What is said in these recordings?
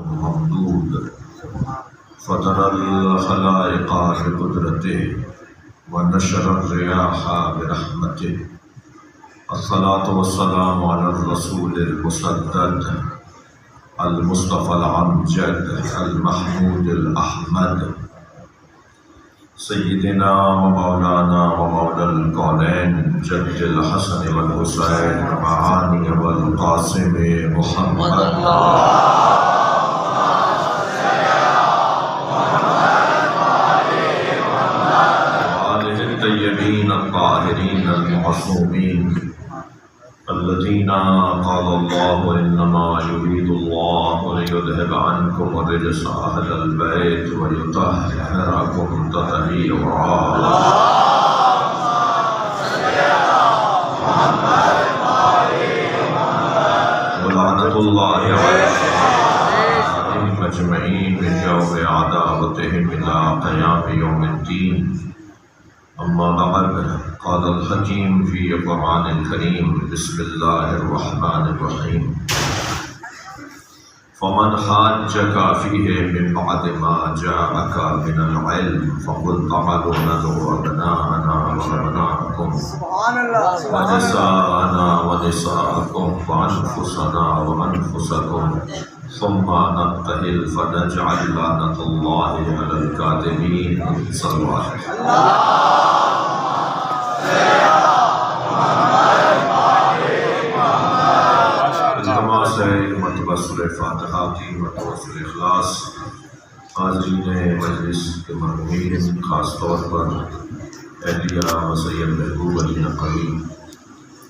ممدود فطر الخلائق بقدرته ونشر الرياح برحمته الصلاة والسلام على الرسول المسدد المصطفى الأمجد المحمود الأحمد سيدنا ومولانا ومولى الكونين جد الحسن والحسين معاني والقاسم محمد وآله الطيبين الطاهرين المعصومين الذين قال الله إنما يريد الله ليذهب عنكم الرجس أهل البيت ويطهركم تطهيرا ولعنة الله عليهم أجمعين من يوم عداوتهم إلى قيام يوم الدين أما بعد قال الحكيم في القرآن الكريم بسم الله الرحمن الرحيم فمن حاجك فيه من بعد ما جاءك من العلم فقل تعالوا ندعو أبناءنا وأبناءكم ونساءنا ونساءكم وأنفسنا وأنفسكم ثم نبتهل فنجعل لعنة الله على الكاذبين صلوا عليه مرتبہ سورہ فاتحہ کی مرتبہ سورہ اخلاص حاضرین مجلس کے مرحومین خاص طور پر اہلیہ و سید محبوب علی نقوی،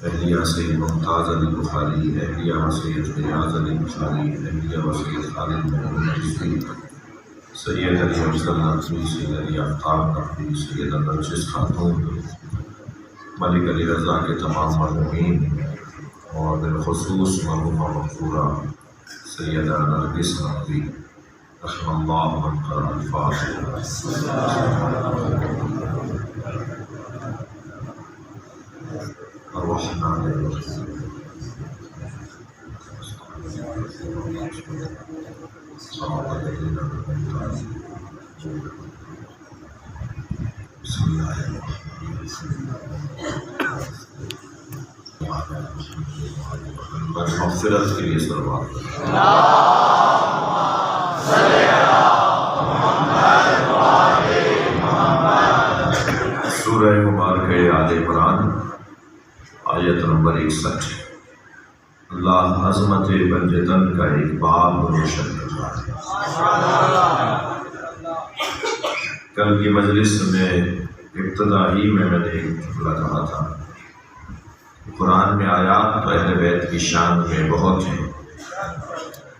اہلیہ سید ممتاز علی بخاری، اہلیہ و سید ریاض علی بخاری، اہلیہ و سید خالد محمود نقوی، سید علی افضل نقوی، سید علی آفتاب نقوی، سید نرجس خاتون، ملک علی رضا کے تمام مرحومین اور بالخصوص مرحومہ مغفورہ سیدہ نرگس نقوی رحم اللہ من قرأ الفاتحہ۔ الرحمن الرحیم بسم اللہ الرحمن الرحیم مغفرت کے لیے صلوات سورہ مبارکہ آل عمران آیت نمبر 61۔ اللہ عظمت بنجتن کا ایک باب روشن کر رہا ہے۔ کل کی مجلس میں ابتدا ہی میں نے ایک جملہ کہا تھا، قرآن میں آیات تو اہل بیت کی شان میں بہت ہیں،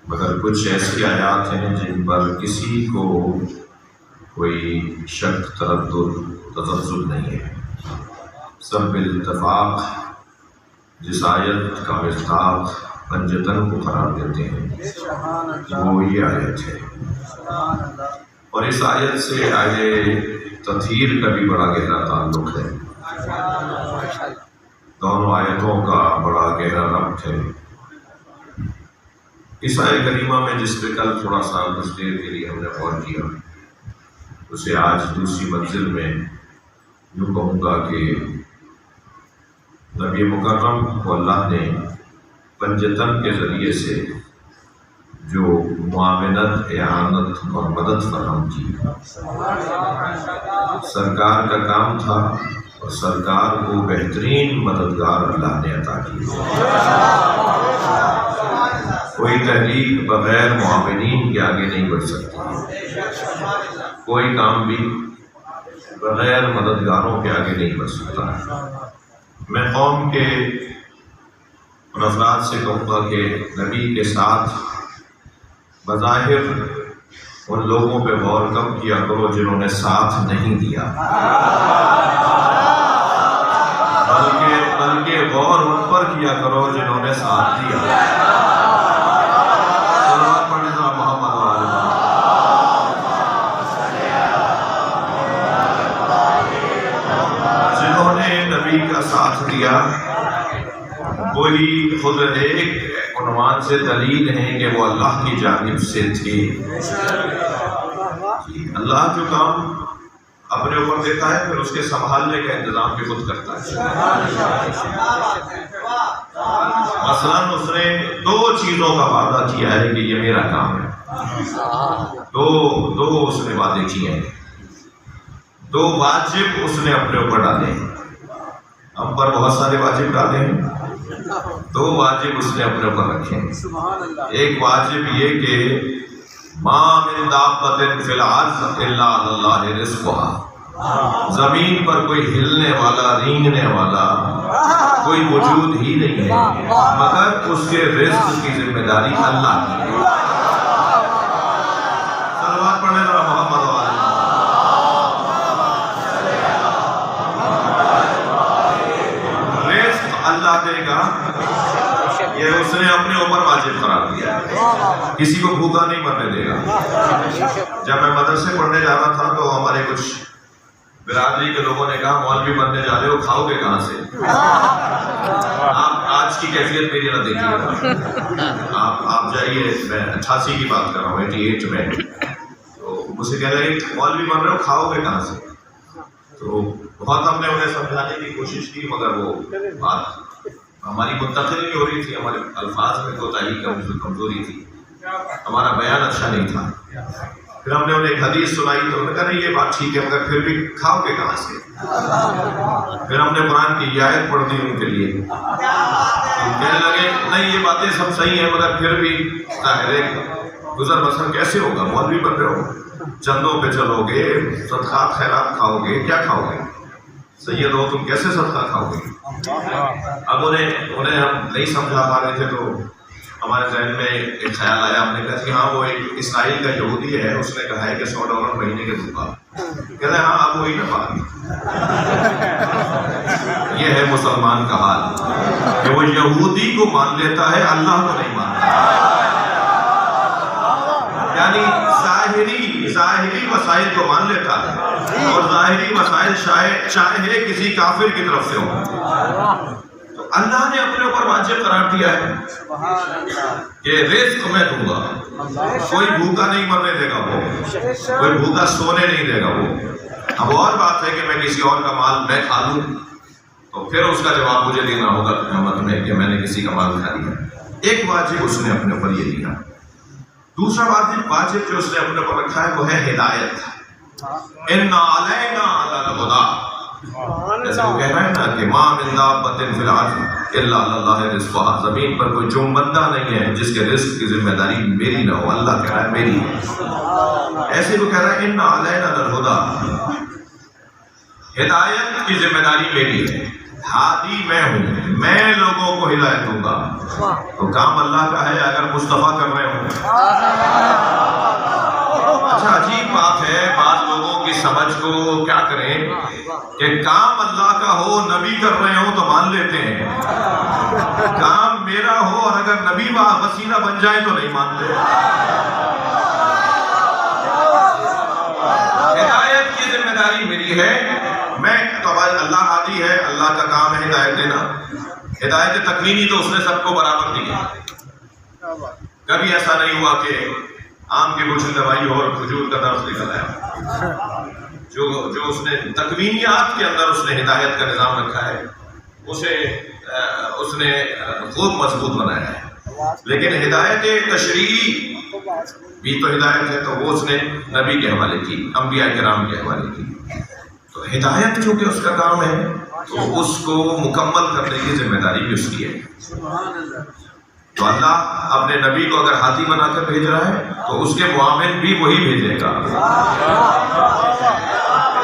مگر کچھ ایسی آیات ہیں جن پر کسی کو کوئی شک، تردد، تذبذب نہیں ہے۔ سب بالاتفاق جس آیت کا مصداق بنجتن کو قرار دیتے ہیں وہ یہ آیت ہے، اور اس آیت سے آگے تطہیر کا بھی بڑا گہرا تعلق ہے۔ دونوں آیتوں کا بڑا گہرا ربط ہے۔ اس آیت کریمہ میں جس پہ کل تھوڑا سا کچھ دیر کے لیے ہم نے غور کیا، اسے آج دوسری منزل میں یوں کہوں گا کہ نبی مکرم کو اللہ نے بنجتن کے ذریعے سے جو معاونت، اعانت اور مدد فراہم کی، سرکار کا کام تھا اور سرکار کو بہترین مددگار اللہ نے عطا کی۔ کوئی تحریک بغیر معاونین کے آگے نہیں بڑھ سکتی، کوئی کام بھی بغیر مددگاروں کے آگے نہیں بڑھ سکتا۔ میں قوم کے ان افراد سے کہوں گا کہ نبی کے ساتھ بظاہر ان لوگوں پہ غور کم کیا کرو جنہوں نے ساتھ نہیں دیا، بلکہ غور ان پر کیا کرو جنہوں نے ساتھ دیا۔ جنہوں نے نبی کا ساتھ دیا وہی خود ایک عنوان عنوان سے دلیل ہیں کہ وہ اللہ کی جانب سے تھے۔ اللہ جو کام اپنے اوپر دیتا ہے پھر اس کے سنبھالنے کا انتظام بھی خود کرتا ہے۔ مثلاً اس نے 2 چیزوں کا وعدہ کیا ہے کہ یہ میرا کام ہے، دو اس نے وعدے کیے ہیں، 2 واجب اس نے اپنے اوپر ڈالے ہیں۔ ہم پر بہت سارے واجب ڈالے ہیں، 2 واجب اس نے اپنے اوپر رکھے ہیں۔ ایک واجب یہ کہ ما من دابۃ فی الارض الا علی اللہ رزقها، زمین پر کوئی ہلنے والا رینگنے والا کوئی وجود ہی نہیں ہے مگر اس کے رزق کی ذمہ داری اللہ کی ہے۔ صلوات پڑھنے ذرا محمد والے۔ رزق اللہ دے گا، یہ اس نے اپنے اوپر واجب قرار دیا ہے، کسی کو بھوکا نہیں مرنے دے گا۔ جب میں مدرسے پڑھنے جا رہا تھا تو ہمارے کچھ برادری کے لوگوں نے کہا مولوی بننے جا رہے ہو، کھاؤ گے کہاں سے؟ آپ آج کی کیفیت میری نہ دیکھیے گا، آپ جائیے، میں 88 کی بات کر رہا ہوں، 88 میں، تو مجھ سے کہہ رہے ہیں مولوی بن رہے ہو، کھاؤ گے کہاں سے؟ تو بہت ہم نے انہیں سمجھانے کی کوشش کی مگر وہ بات ہماری منتقل نہیں ہو رہی تھی، ہمارے الفاظ میں کوتاہی کمزوری تھی، ہمارا بیان اچھا نہیں تھا۔ پھر ہم نے انہیں ایک حدیث سنائی تو انہوں نے کہا نہیں یہ بات ٹھیک ہے مگر پھر بھی کھاؤ گے کہاں سے؟ پھر ہم نے قرآن کی یہ آیت پڑھ دی ان کے لیے، کہنے لگے نہیں یہ باتیں سب صحیح ہیں مگر پھر بھی ظاہر گزر بسر کیسے ہوگا؟ مولوی بن رہے ہو، چندوں پہ چلو گے، صدقات خیرات کھاؤ گے، کیا کھاؤ گے؟ سید ہو تم کیسے صدقہ کھاؤ گے؟ اب انہیں ہم نہیں سمجھا پا رہے تھے تو ہمارے ذہن میں ایک خیال آیا، ہم نے کہا کہ ہاں وہ ایک اسرائیل کا یہودی ہے، اس نے کہا ہے کہ $100 مہینے کے دوں گا، کہتے ہیں ہاں اب وہی نہ بات۔ یہ ہے مسلمان کا حال کہ وہ یہودی کو مان لیتا ہے، اللہ کو نہیں مانتا، یعنی ظاہری وسائل کو مان لیتا ہے اور ظاہری وسائل چاہے کسی کافر کی طرف سے ہو۔ تو اللہ نے اپنے اوپر واجب قرار دیا ہے کہ رزق میں دوں گا، کوئی بھوکا نہیں مرنے دے گا، وہ کوئی بھوکا سونے نہیں دے گا۔ وہ اب اور بات ہے کہ میں کسی اور کا مال میں کھا لوں تو پھر اس کا جواب مجھے دینا ہوگا قیامت میں کہ میں نے کسی کا مال کھا لیا۔ ایک واجب اس نے اپنے اوپر یہ لیا۔ دوسرا واجب جو اس نے اپنے اوپر رکھا ہے وہ ہے ہدایت۔ اِنَّا عَلَيْنَا عَلَى الْهُدَىٰ، جیسے وہ کہہ رہا ہے نا کہ مَا مِن دَابَّةٍ فِي الْأَرْضِ إِلَّا عَلَى اللَّهِ رِزْقُهَا، زمین پر کوئی جم بندہ نہیں ہے جس کے رزق کی ذمہ داری میری نہ ہو، اللہ کہہ رہا ہے میری ہے۔ ایسے وہ کہہ رہا ہے اِنَّا عَلَيْنَا الْهُدَىٰ، ہدایت کی ذمہ داری میری ہے، ہادی میں ہوں، میں لوگوں کو ہدایت دوں گا۔ تو کام اللہ کا ہے اگر مصطفیٰ کر رہے ہوں۔ اچھا عجیب بات ہے، بعض لوگوں کی سمجھ کو کیا کریں کہ کام اللہ کا ہو، نبی کر رہے ہوں تو مان لیتے ہیں، کام میرا ہو اور اگر نبی وسیلہ بن جائے تو نہیں مانتے۔ ہدایت کی ذمہ داری میری ہے، میں تو اللہ ہادی ہے، اللہ کا کام ہے ہدایت دینا۔ ہدایت تکوینی تو اس نے سب کو برابر دی ہے، کبھی ایسا نہیں ہوا کہ آم کی گلشن دوائی اور کھجور کا درخت نکل آیا۔ جو اس نے تکوینیات کے اندر اس نے ہدایت کا نظام رکھا ہے اس نے خوب مضبوط بنایا ہے، لیکن ہدایت تشریعی بھی تو ہدایت ہے تو وہ اس نے نبی کے حوالے کی، انبیاء کرام کے حوالے کی۔ تو ہدایت چونکہ اس کا کام ہے تو اس کو مکمل کرنے کی ذمہ داری بھی اس کی ہے۔ تو اللہ اپنے نبی کو اگر ہاتھی بنا کر بھیج رہا ہے تو اس کے معاون بھی وہی بھیجے گا،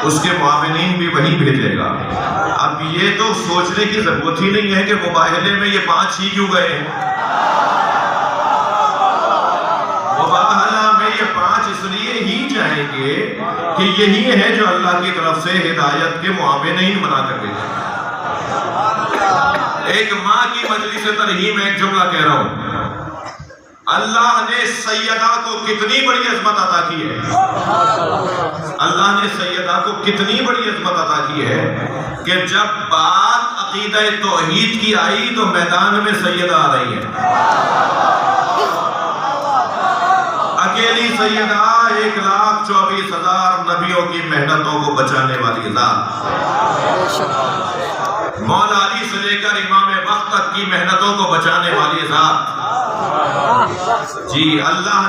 اس کے معاونین بھی وہی بھیجے گا۔ اب یہ تو سوچنے کی ضرورت ہی نہیں ہے کہ مباہلے میں یہ 5 ہی کیوں گئے ہیں، مباہلہ میں یہ 5 اس لیے ہی جائیں گے کہ یہی ہے جو اللہ کی طرف سے ہدایت کے معاونین بنا کر بھیجے گا۔ ایک ماں کی مجلس ترحیم میں ایک جملہ کہہ رہا ہوں، اللہ نے سیدہ کو کتنی بڑی عظمت عطا کی ہے، اللہ نے سیدہ کو کتنی بڑی عظمت عطا کی ہے کہ جب بات عقیدہ توحید کی آئی تو میدان میں سیدہ آ رہی ہے. اکیلی سیدہ 1,24,000 نبیوں کی محنتوں کو بچانے والی ذات. مولا علی سے لے کر امام وقت تک کی محنتوں کو بچانے والی ذات. جی اللہ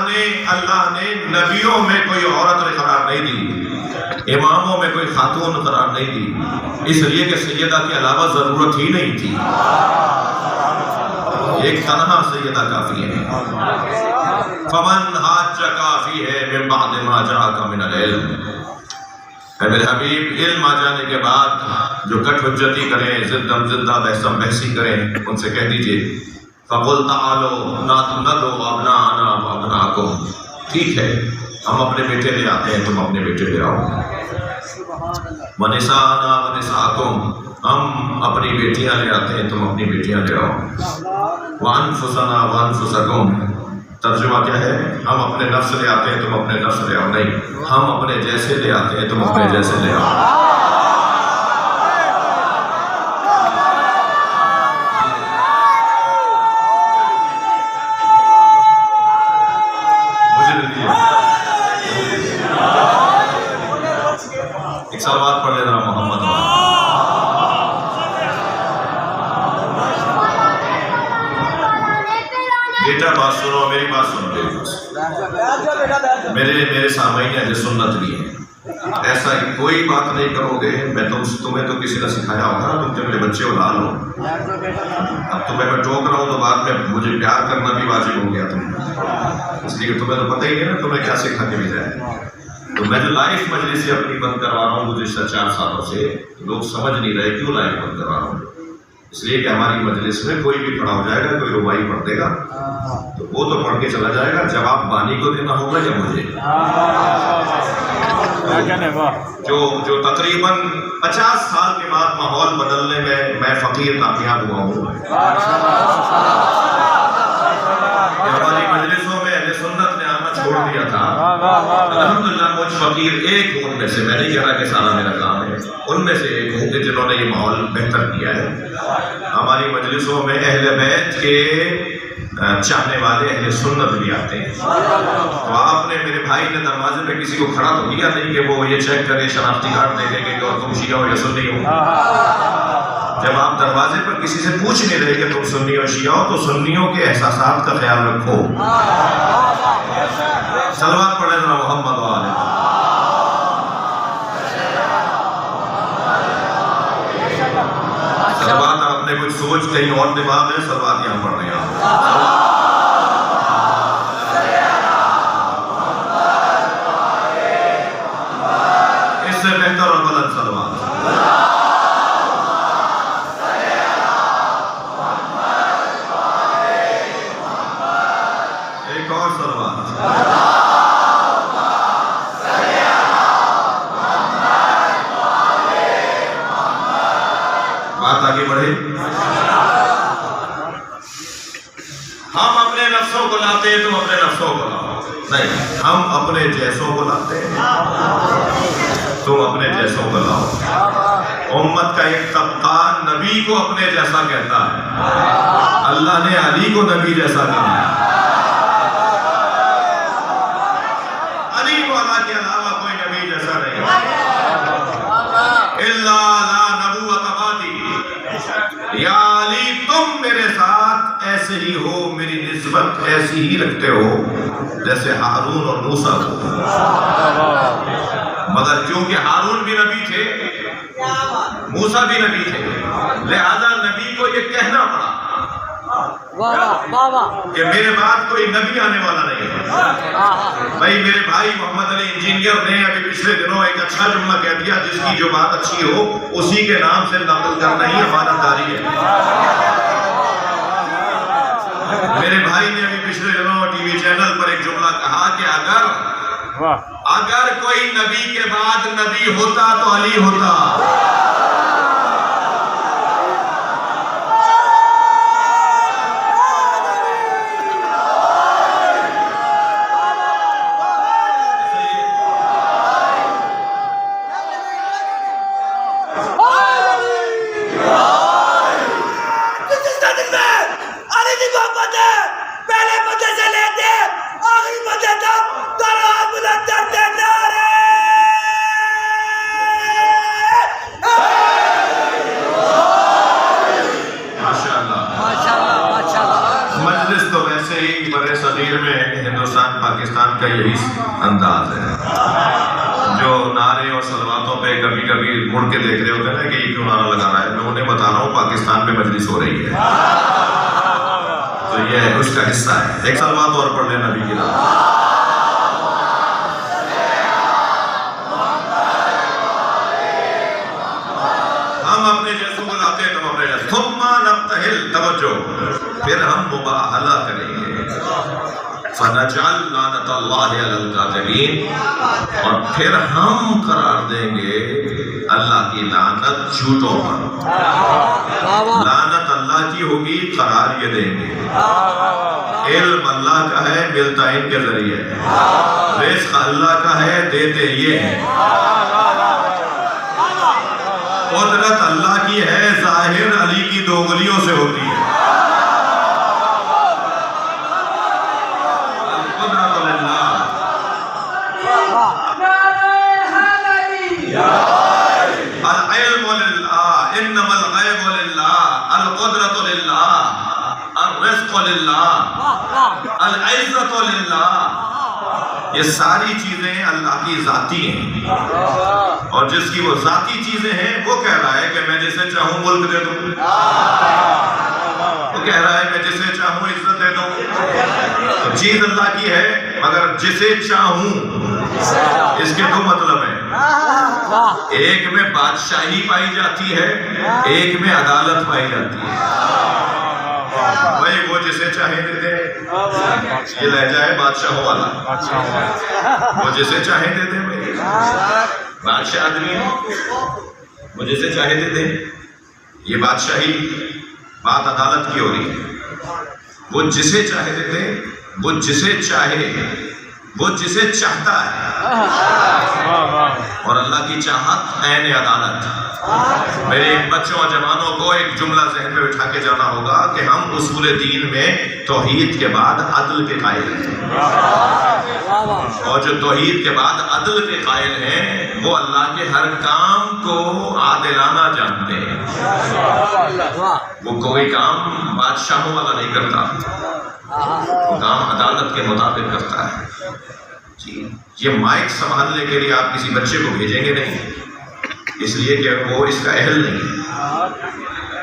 نے نبیوں میں کوئی عورت قرار نہیں دی، اماموں میں کوئی خاتون قرار نہیں دی، اس لیے کہ سیدہ کے علاوہ ضرورت ہی نہیں تھی. ایک تنہا سیدہ کافی ہے. فمن حاجک فیہ من بعد ما جاءک من العلم. اے میرے حبیب، علم آ جانے کے بعد جو کٹ حجتی کریں، زدم زدہ بحثم بحثی کریں، ان سے کہہ دیجئے فَقُلْ تَعَالُوا نَدْعُوا أَبْنَاءَنَا وَأَبْنَاءَكُمْ. ٹھیک ہے، ہم اپنے بیٹے لے آتے ہیں، تم اپنے بیٹے لے آؤ. وَنِسَاءَنَا وَنِسَاءَكُمْ. ہم اپنی بیٹیاں لے آتے ہیں، تم اپنی بیٹیاں لے آؤ. وَأَنفُسَنَا وَأَنفُسَكُمْ. ترجمہ کیا ہے؟ ہم اپنے نفس لے آتے ہیں، تم اپنے نفس لے آؤ. نہیں، ہم اپنے جیسے لے آتے ہیں، تم اپنے جیسے لے آؤ. ایک سلوات پڑھ لینا محمد. بیٹا بات سنو، میری بات سنو. میرے سامعین اہل سنت بھی ہیں. ایسا کوئی بات نہیں کرو گے. تمہیں تو کسی نے سکھایا ہوگا نا، تم جب میرے بچے اولاد ہو. اب تمہیں میں ٹوک رہا ہوں تو بعد میں مجھے پیار کرنا بھی واجب ہو گیا تمہیں، اس لیے کہ تمہیں تو پتہ ہی ہے نا تمہیں کیا سکھا کے بھیجا ہے. تو میں جو لائف مجلس اپنی بند کروا رہا ہوں گزشتہ 4 سالوں سے، لوگ سمجھ نہیں رہے کیوں لائف بند کروا رہا ہوں. اس لیے کہ ہماری مجلس میں کوئی بھی کھڑا ہو جائے گا، کوئی ربائی پڑھ دے گا تو وہ تو پڑھ کے چلا جائے گا، جواب بانی کو دینا ہوگا یا مجھے. جو تقریباً 50 سال کے بعد ماحول بدلنے میں فقیر کامیاب ہوا ہوں. ہماری مجلسوں میں اہل سنت نے آنا چھوڑ دیا تھا. الحمدللہ مجھ فقیر ایک ہوں ان میں سے، میں نہیں کہہ رہا کہ سارا میرا کام ہے، ان میں سے ایک ہوں کہ جنہوں نے یہ ماحول بہتر کیا ہے. ہماری مجلسوں میں اہل بیت کے چاہنے والے اہل سنت بھی آتے ہیں. تو آپ نے، میرے بھائی نے دروازے پہ کسی کو کھڑا تو کیا نہیں کہ وہ یہ چیک کرے، شناختی کارڈ دیکھیں گے کہ اور تم شیعہ ہو یا سنی ہو. جب آپ دروازے پر کسی سے پوچھ نہیں رہے کہ تم سنی ہو شیعہ ہو، تو سنیوں کے احساسات کا خیال رکھو. صلوات پڑھیں ذرا محمد والے. صلوات آپ نے کچھ سوچ کہیں اور دماغ ہے، صلوات یہاں پڑھ رہے ہیں آپ. اس سے بہتر اور بلند صلوات. ایک اور صلوات. بات آگے بڑھے. ہم اپنے نفسوں کو لاتے ہیں، تم اپنے نفسوں کو لاؤ. نہیں، ہم اپنے جیسوں کو لاتے ہیں، تم اپنے جیسوں کو لاؤ. امت کا ایک طبقہ نبی کو اپنے جیسا کہتا ہے. اللہ نے علی کو نبی جیسا کہا ہے. علی کو اللہ کے علاوہ کوئی نبی جیسا نہیں ہے. الا لا نبوت بعدی. یا علی تم میرے ساتھ ایسے ہی ہو، میری نسبت ایسی ہی رکھتے ہو جیسے ہارون اور موسیٰ کو. مگر کیونکہ ہارون بھی نبی تھے، موسیٰ بھی نبی تھے، لہذا نبی کو یہ کہنا پڑا کہ میرے بعد کوئی نبی آنے والا نہیں ہے. بھائی میرے بھائی محمد علی انجینئر نے ابھی پچھلے دنوں ایک اچھا جملہ کہہ دیا، جس کی جو بات اچھی ہو اسی کے نام سے نقل کرنا ہی امانت داری ہے. میرے بھائی نے ابھی پچھلے دنوں ٹی وی چینل پر ایک جملہ کہا کہ اگر کوئی نبی کے بعد نبی ہوتا تو علی ہوتا. پاکستان کا یہی انداز ہے. جو نعرے اور صلواتوں پہ کبھی کبھی مڑ کے دیکھ رہے ہوتے ہیں نا کہ یہ کیوں نعرہ لگا رہا ہے, میں انہیں بتا رہا ہوں پاکستان میں مجلس ہو رہی ہے, تو یہ اس کا حصہ ہے. ایک صلوات اور پڑھ لیں نبی کی نام. ہم اپنے جیسوں کو لاتے ہیں, تم اپنے جیسے. ثم نبتہل, توجہ, پھر ہم مباہلہ کریں گے. فَنَجْعَلْ لَعْنَتَ اللَّهِ عَلَى الْكَاذِبِينَ, اور پھر ہم قرار دیں گے اللہ کی لعنت جھوٹوں پر. لعنت اللہ کی ہوگی, قرار یہ دیں گے. علم اللہ کا ہے, ملتا ان کے ذریعے. رزق اللہ کا ہے, دیتے یہ ہیں. قدرت اللہ کی ہے, ظاہر علی کی دو انگلیوں سے ہوتی ہے. العلم للہ, انما الغیب للہ, القدرت للہ, الرزق للہ, العزت للہ. یہ ساری چیزیں اللہ کی ذاتی ہیں, اور جس کی وہ ذاتی چیزیں ہیں وہ کہہ رہا ہے کہ میں جسے چاہوں ملک دے دوں, وہ کہہ رہا ہے میں جسے چاہوں عزت دے دوں. تو چیز اللہ کی ہے, مگر جسے چاہوں اس کے دو مطلب ہیں. ایک میں بادشاہی پائی جاتی ہے, ایک میں عدالت پائی جاتی ہے. بھائی وہ جسے چاہے دے دے, یہ لہجہ ہے بادشاہوں والا. وہ جسے چاہے دے دے, بھائی بادشاہ آدمی ہے, وہ جسے چاہے دے دے. یہ بادشاہی بات عدالت کی ہو رہی ہے. وہ جسے چاہے دے دے, وہ جسے چاہے, وہ جسے چاہتا ہے. اور اللہ کی چاہت عین عدالت. میرے بچوں اور جوانوں کو ایک جملہ ذہن میں بٹھا کے جانا ہوگا کہ ہم اصول دین میں توحید کے بعد عدل کے قائل ہیں, اور جو توحید کے بعد عدل کے قائل ہیں وہ اللہ کے ہر کام کو عادلانہ جانتے ہیں. وہ کوئی کام بادشاہوں والا نہیں کرتا, کام عدالت کے مطابق کرتا ہے. جی, یہ مائک سنبھالنے کے لیے آپ کسی بچے کو بھیجیں گے نہیں, اس لیے کہ وہ اس کا اہل نہیں ہے.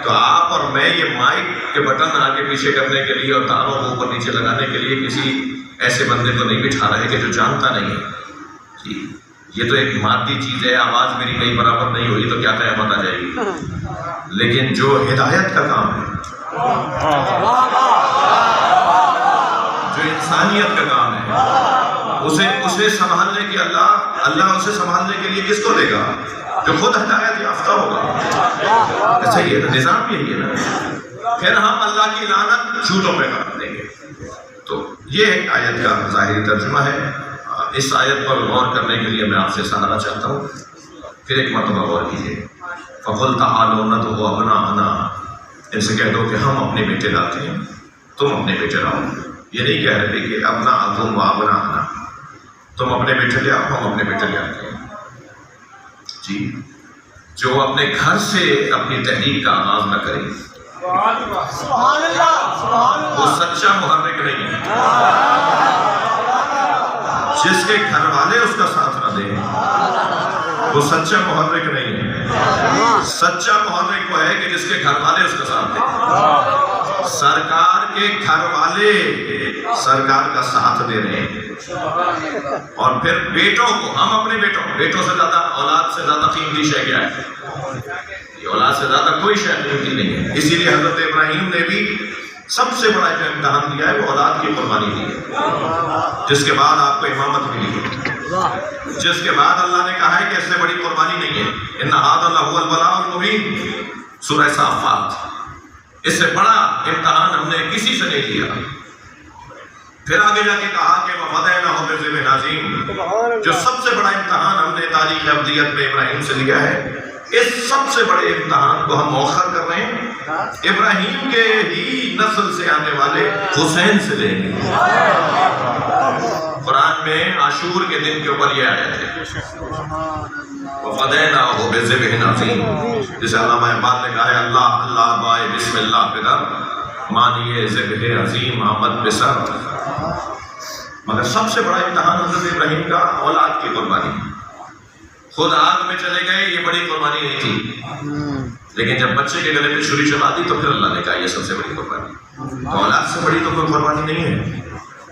تو آپ اور میں یہ مائک کے بٹن آگے پیچھے کرنے کے لیے اور تاروں کو اوپر نیچے لگانے کے لیے کسی ایسے بندے کو نہیں بٹھا رہے کہ جو جانتا نہیں ہے. جی, یہ تو ایک مادی چیز ہے. آواز میری کہیں برابر نہیں ہوئی تو کیا قیامت آ جائے گی. لیکن جو ہدایت کا کام ہے, جو انسانیت کا کام ہے, اسے سنبھالنے کے اللہ اسے سنبھالنے کے لیے کس کو دے گا؟ جو خود ہدایت یافتہ ہوگا. اچھا, یہ تو نظام یہی ہے نا. پھر ہم اللہ کی لعنت جھوٹوں پہ قرار دیں گے. تو یہ ایک آیت کا ظاہری ترجمہ ہے. اس آیت پر غور کرنے کے لیے میں آپ سے سہارا چاہتا ہوں. پھر ایک مرتبہ غور کیجیے. فَقُلْ تَعَالَوْا نَدْعُ أَبْنَاءَنَا, ان سے کہہ دو کہ ہم اپنے بیٹے لاتے ہیں, تم اپنے بیٹے لاؤ. یہ نہیں کہہ رہے کہ أَبْنَاءَكُمْ وَأَبْنَاءَنَا, تم اپنے بیٹے لے آؤ, ہم اپنے بیٹے لے آتے ہیں. جی, جو اپنے گھر سے اپنی تحریک کا آغاز نہ کرے وہ سچا محرک نہیں ہے. جس کے گھر والے اس کا ساتھ نہ دیں وہ سچا محرک نہیں ہے. سچا محرک وہ ہے کہ جس کے گھر والے اس کا ساتھ دیں. سرکار کے گھر والے سرکار کا ساتھ دے رہے ہیں. اور پھر بیٹوں کو, ہم اپنے بیٹوں سے زیادہ, اولاد سے زیادہ قیمتی شے کیا ہے؟ یہ اولاد سے زیادہ کوئی شے قیمتی نہیں ہے. اسی لیے حضرت ابراہیم نے بھی سب سے بڑا جو امتحان دیا ہے وہ اولاد کی قربانی دی ہے, جس کے بعد آپ کو امامت ملی ہے, جس کے بعد اللہ نے کہا ہے کہ اس سے بڑی قربانی نہیں ہے. ان ھذا لہو البلاء المبین, سورہ صافات. اس سے بڑا امتحان ہم نے کسی سے نہیں لیا. پھر آگے جا کے کہا کہ وَفَدَيْنَاهُ بِذِبْحٍ عَظِيمٍ, جو سب سے بڑا امتحان ہم نے تاریخ ابدیت میں ابراہیم سے لیا ہے. اس سب سے بڑے امتحان کو ہم مؤخر کر رہے ہیں, ابراہیم کے ہی نسل سے آنے والے حسین سے لیں گے. قرآن میں عاشور کے دن کے اوپر یہ آیت ہے وَفَدَيْنَاهُ بِذِبْحٍ عَظِيمٍ, جسے علامہ اقبال نے کہا ہے اللہ اللہ بائے بسم اللہ پدر, مانیے ذبح عظیم آمد بسر. مگر سب سے بڑا امتحان حضرت ابراہیم کا اولاد کی قربانی. خود آگ میں چلے گئے، یہ بڑی قربانی نہیں تھی، لیکن جب بچے کے گلے پہ چھری چلا دی تو پھر اللہ نے کہا یہ سب سے بڑی قربانی. اولاد سے بڑی تو کوئی قربانی نہیں ہے.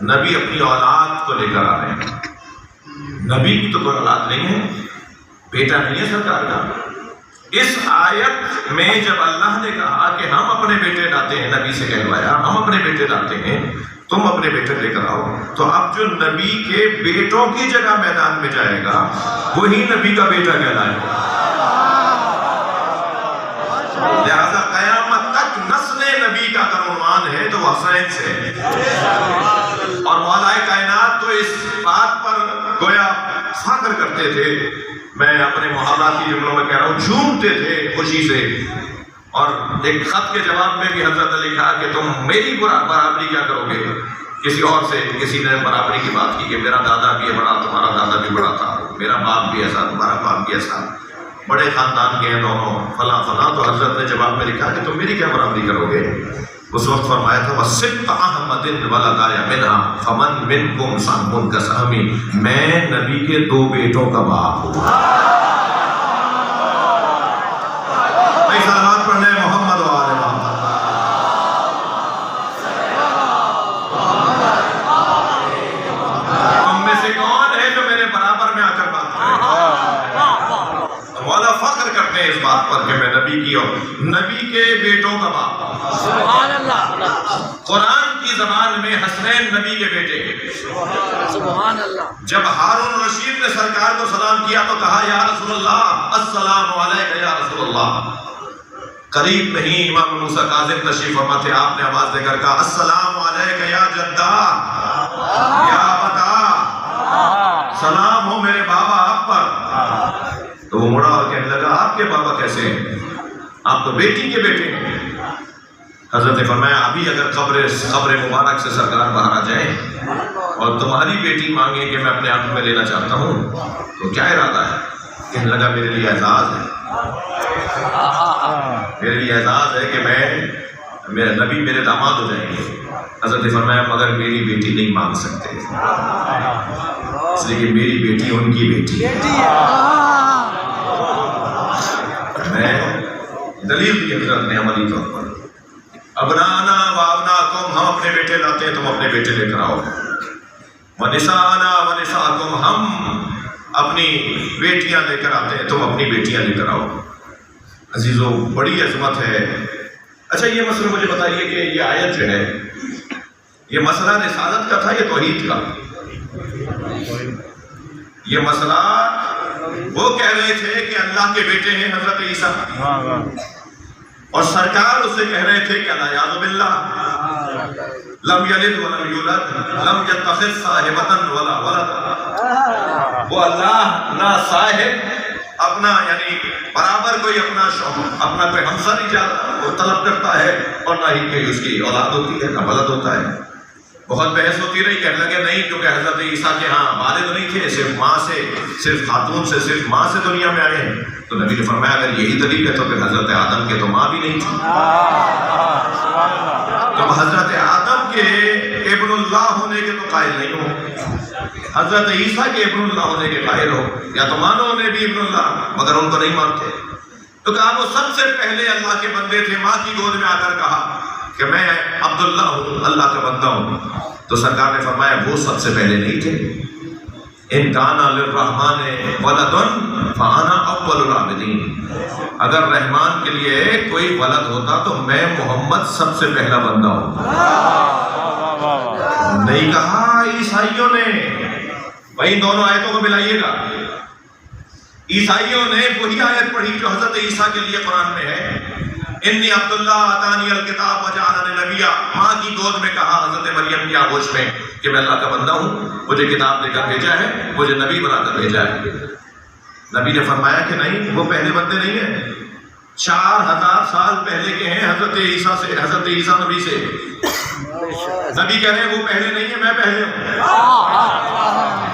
نبی اپنی اولاد کو لے کر آ رہے ہیں. نبی کی تو کوئی اولاد نہیں ہے، بیٹا نہیں ہے سرکار کا. اس آیت میں جب اللہ نے کہا کہ ہم اپنے بیٹے لاتے ہیں، نبی سے کہلوایا ہم اپنے بیٹے لاتے ہیں، تم اپنے بیٹے لے کر آؤ، تو اب جو نبی کے بیٹوں کی جگہ میدان میں جائے گا وہی نبی کا بیٹا کہلائے گا. لہذا قیامت تک نسل نبی کا اگر عنوان ہے تو وہ حسین سے. اور مولا کائنات تو اس بات پر گویا فخر کرتے تھے، میں اپنے محاورات کی جملوں میں کہہ رہا ہوں، جھومتے تھے خوشی سے. اور ایک خط کے جواب میں بھی حضرت نے لکھا کہ تم میری برابری کیا کرو گے. کسی اور سے کسی نے برابری کی بات کی کہ میرا دادا بھی بڑا، تمہارا دادا بھی بڑا تھا، میرا باپ بھی ایسا، تمہارا باپ بھی ایسا، بڑے خاندان کے ہیں دونوں، فلاں فلاں. تو حضرت نے جواب میں لکھا کہ تم میری کیا برابری کرو گے. اس وقت فرمایا تھا وَسِبْتَ أَحْمَدٍ وَلَدَيَ مِنْهَا فَمَنْ مِنْكُمْ سَهْمٌ كَسَهْمِي. میں نبی کے 2 بیٹوں کا باپ ہوں. بھائی سلامات پڑھنے محمد و آل محمد. تم میں سے کون ہے جو میرے برابر میں آ کر بات کرے؟ مولا فخر کرتے ہیں اس بات پر کہ میں نبی کی اور نبی کے بیٹوں کا باپ ہوں. سبحان اللہ. قرآن کی زبان میں حسنین نبی کے بیٹے. سبحان اللہ. جب ہارون رشید نے سرکار کو سلام کیا تو کہا یا رسول اللہ السلام علیکہ یا رسول اللہ. قریب نہیں، امام موسیٰ کاظم تشریف فرما تھے، آپ نے آواز دے کر کہا السلام علیکہ یا جدہ یا بتا، سلام ہو میرے بابا آپ پر. تو وہ مڑا اور کہنے لگا آپ کے بابا کیسے ہیں؟ آپ تو بیٹی کے بیٹے ہیں. حضرت نے فرمایا ابھی اگر قبر مبارک سے سرکار باہر آ جائیں اور تمہاری بیٹی مانگے کہ میں اپنے آپ میں لینا چاہتا ہوں تو کیا ارادہ ہے؟ کہنے لگا میرے لیے اعزاز ہے، میرے لیے اعزاز ہے کہ میرے نبی میرے داماد ہو جائیں گے. حضرت نے فرمایا مگر میری بیٹی نہیں مانگ سکتے، اس لیے کہ میری بیٹی ان کی بیٹی ہے. میں دلیل دی حضرت نے عملی طور پر ابنانا و ابناکم، ہم اپنے بیٹے لاتے ہیں، تم اپنے بیٹے لے کر آؤ. ونسانا و نساکم، ہم اپنی بیٹیاں لے کر آتے ہیں، تم اپنی بیٹیاں لے کر آؤ. عزیزو بڑی عظمت ہے. اچھا یہ مسئلہ مجھے بتائیے کہ یہ آیت جو ہے یہ مسئلہ رسالت کا تھا یا توحید کا؟ یہ مسئلہ وہ کہہ رہے تھے کہ اللہ کے بیٹے ہیں حضرت عیسیٰ، اور سرکار اسے کہہ رہے تھے کہ الیاذ باللہ لم یلد ولم یولد لم یتخذ صاحبۃ ولا ولد. وہ اللہ نہ صاحب اپنا یعنی برابر کوئی اپنا کوئی ہمسر ایجاد طلب کرتا ہے، اور نہ ہی کوئی اس کی اولاد ہوتی ہے، نہ ولد ہوتا ہے. بہت بحث ہوتی رہی، کہنے لگے نہیں کیونکہ حضرت عیسیٰ کے ہاں والد نہیں تھے، صرف ماں سے، صرف خاتون سے، صرف ماں سے دنیا میں آئے ہیں. تو نبی نے فرمایا اگر یہی دلیل ہے تو پھر حضرت آدم کے تو ماں بھی نہیں تھی. تم حضرت آدم کے ابن اللہ ہونے کے تو قائل نہیں ہو، حضرت عیسیٰ کے ابن اللہ ہونے کے قائل ہو، یا تو مانو انہیں بھی ابن اللہ، مگر ان کو نہیں مانتے. تو کہا وہ سب سے پہلے اللہ کے بندے تھے، ماں کی گود میں آ کر کہا کہ میں عبداللہ ہوں، اللہ کا بندہ ہوں. تو سرکار نے فرمایا وہ سب سے پہلے نہیں تھے. ان کان للرحمن ولد فانا اول العابدین. اگر رحمان کے لیے کوئی ولد ہوتا تو میں محمد سب سے پہلا بندہ ہوں. نہیں کہا عیسائیوں نے، وہی دونوں آیتوں کو ملائیے گا. عیسائیوں نے وہی آیت پڑھی جو حضرت عیسیٰ کے لیے قرآن میں ہے، انی عبداللہ آتانی الکتاب وجعلنی نبیا. ماں کی گود میں کہا حضرت مریم کی آغوش میں کہ میں اللہ کا بندہ ہوں، مجھے کتاب دے کر بھیجا ہے، مجھے نبی بنا کر بھیجا ہے. نبی نے فرمایا کہ نہیں، وہ پہلے بندے نہیں ہیں، 4000 سال پہلے کے ہیں حضرت عیسیٰ سے، حضرت عیسیٰ نبی سے. نبی کہہ رہے ہیں وہ پہلے نہیں ہے، میں پہلے ہوں.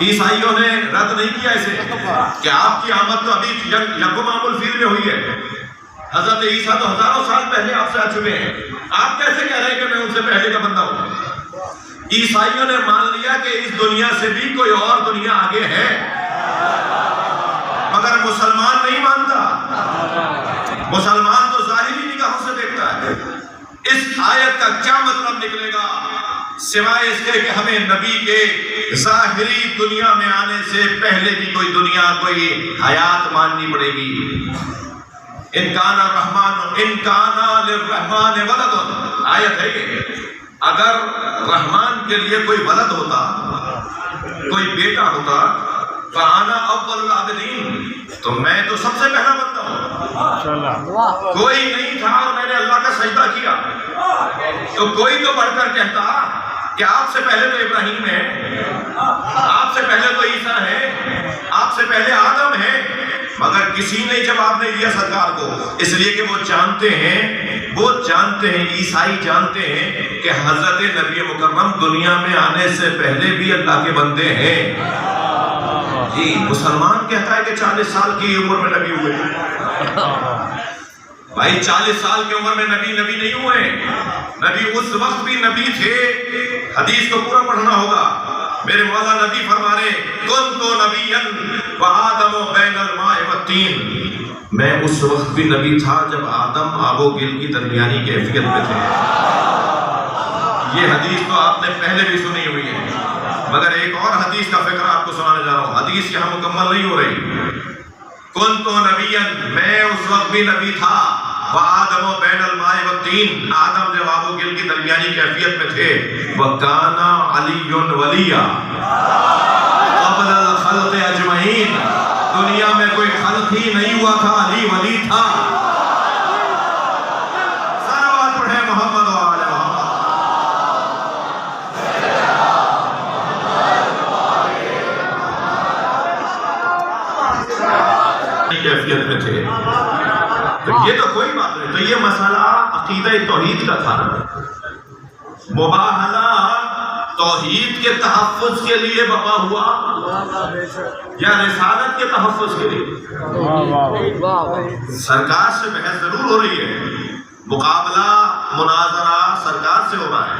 عیسائیوں نے رد نہیں کیا اسے کہ آپ کی آمد تو ابھی یکم عام الفیل میں ہوئی ہے، حضرت عیسیٰ تو ہزاروں سال پہلے آپ سے آ چکے ہیں، آپ کیسے کہہ رہے ہیں کہ میں ان سے پہلے کا بندہ ہوں؟ عیسائیوں نے مان لیا کہ اس دنیا سے بھی کوئی اور دنیا آگے ہے، مگر مسلمان نہیں مانتا۔ مسلمان تو ظاہری نگاہوں سے دیکھتا ہے۔ اس آیت کا کیا مطلب نکلے گا سوائے اس کے کہ ہمیں نبی کے ظاہری دنیا میں آنے سے پہلے کی کوئی دنیا، کوئی حیات ماننی پڑے گی۔ ان کان للرحمن ولد، آیت ہے یہ، اگر رحمان کے لیے کوئی ولد ہوتا، کوئی بیٹا ہوتا، فانا اول العابدین، تو میں تو سب سے پہلا بندہ ہوں۔ کوئی نہیں تھا اور میں نے اللہ کا سجدہ کیا، تو کوئی تو بڑھ کر کہتا کہ آپ سے پہلے تو ابراہیم ہے، آپ سے پہلے تو عیسیٰ ہے، آپ سے پہلے آدم ہے، مگر کسی نے جواب نہیں دیا سرکار کو، اس لیے کہ وہ جانتے ہیں، عیسائی جانتے ہیں کہ حضرت نبی مکرم دنیا میں آنے سے پہلے بھی اللہ کے بندے ہیں۔ جی مسلمان کہتا ہے کہ 40 سال کی عمر میں نبی ہوئے، بھائی 40 سال کی عمر میں نبی نہیں ہوئے، نبی اس وقت بھی نبی تھے۔ حدیث کو پورا پڑھنا ہوگا، میرے مولا نبی فرما رہے کنت نبیا وآدم بین الماء والطین، میں اس وقت بھی نبی تھا جب آدم آب و گل کی درمیانی کیفیت میں تھے۔ یہ حدیث تو آپ نے پہلے بھی سنی ہوئی ہے، مگر ایک اور حدیث کا فکر آپ کو سنانے جا رہا ہوں، حدیث یہاں مکمل نہیں ہو رہی۔ کنت نبیا، میں اس وقت بھی نبی تھا، وآدم بین الماء والطین، آدم جب آب و گل کی درمیانی کیفیت میں تھے، وکان علی ولیا قبل الخلق اجمعین، دنیا میں کوئی خلق ہی نہیں ہوا تھا، علی ولی تھا۔ صلوات پڑھیں محمد و آل محمد۔ کیفیت میں تھے، تو یہ تو کوئی بات نہیں، تو یہ مسئلہ عقیدہ توحید کا تھا، مباہلہ توحید کے تحفظ کے لیے بقا ہوا یا رسالت کے تحفظ کے لیے؟ سرکار سے بحث ضرور ہو رہی ہے، مقابلہ مناظرہ سرکار سے ہو رہا ہے،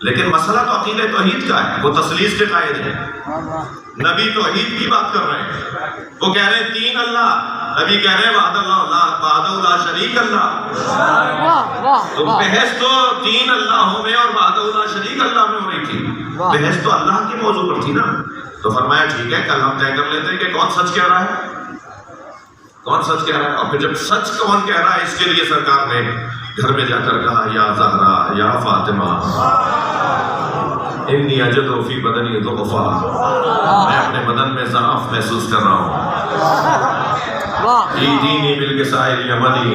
لیکن مسئلہ تو عقیدہ توحید کا ہے، وہ تسلیس کے قائد ہے۔ نبی توحید کی بات کر رہے ہیں، وہ کہہ رہے ہیں تین اللہ، نبی کہہ رہے ہیں وحدہ لا شریک اللہ۔ تو بحث تو تین اللہوں میں اور وحدہ لا شریک اللہ میں ہو رہی تھی، بحث تو اللہ کی موضوع پر تھی نا۔ تو فرمایا ٹھیک ہے، کل ہم طے کر لیتے ہیں کہ کون سچ کہہ رہا ہے، کون سچ کہہ رہا ہے، اور پھر جب سچ کون کہہ رہا ہے اس کے لیے سرکار نے گھر میں جا کر کہا یا زہرا یا فاطمہ انی اجد فی بدنی ضعفا، میں اپنے بدن میں ضعف محسوس کر رہا ہوں، دینی بالکساء الیمنی،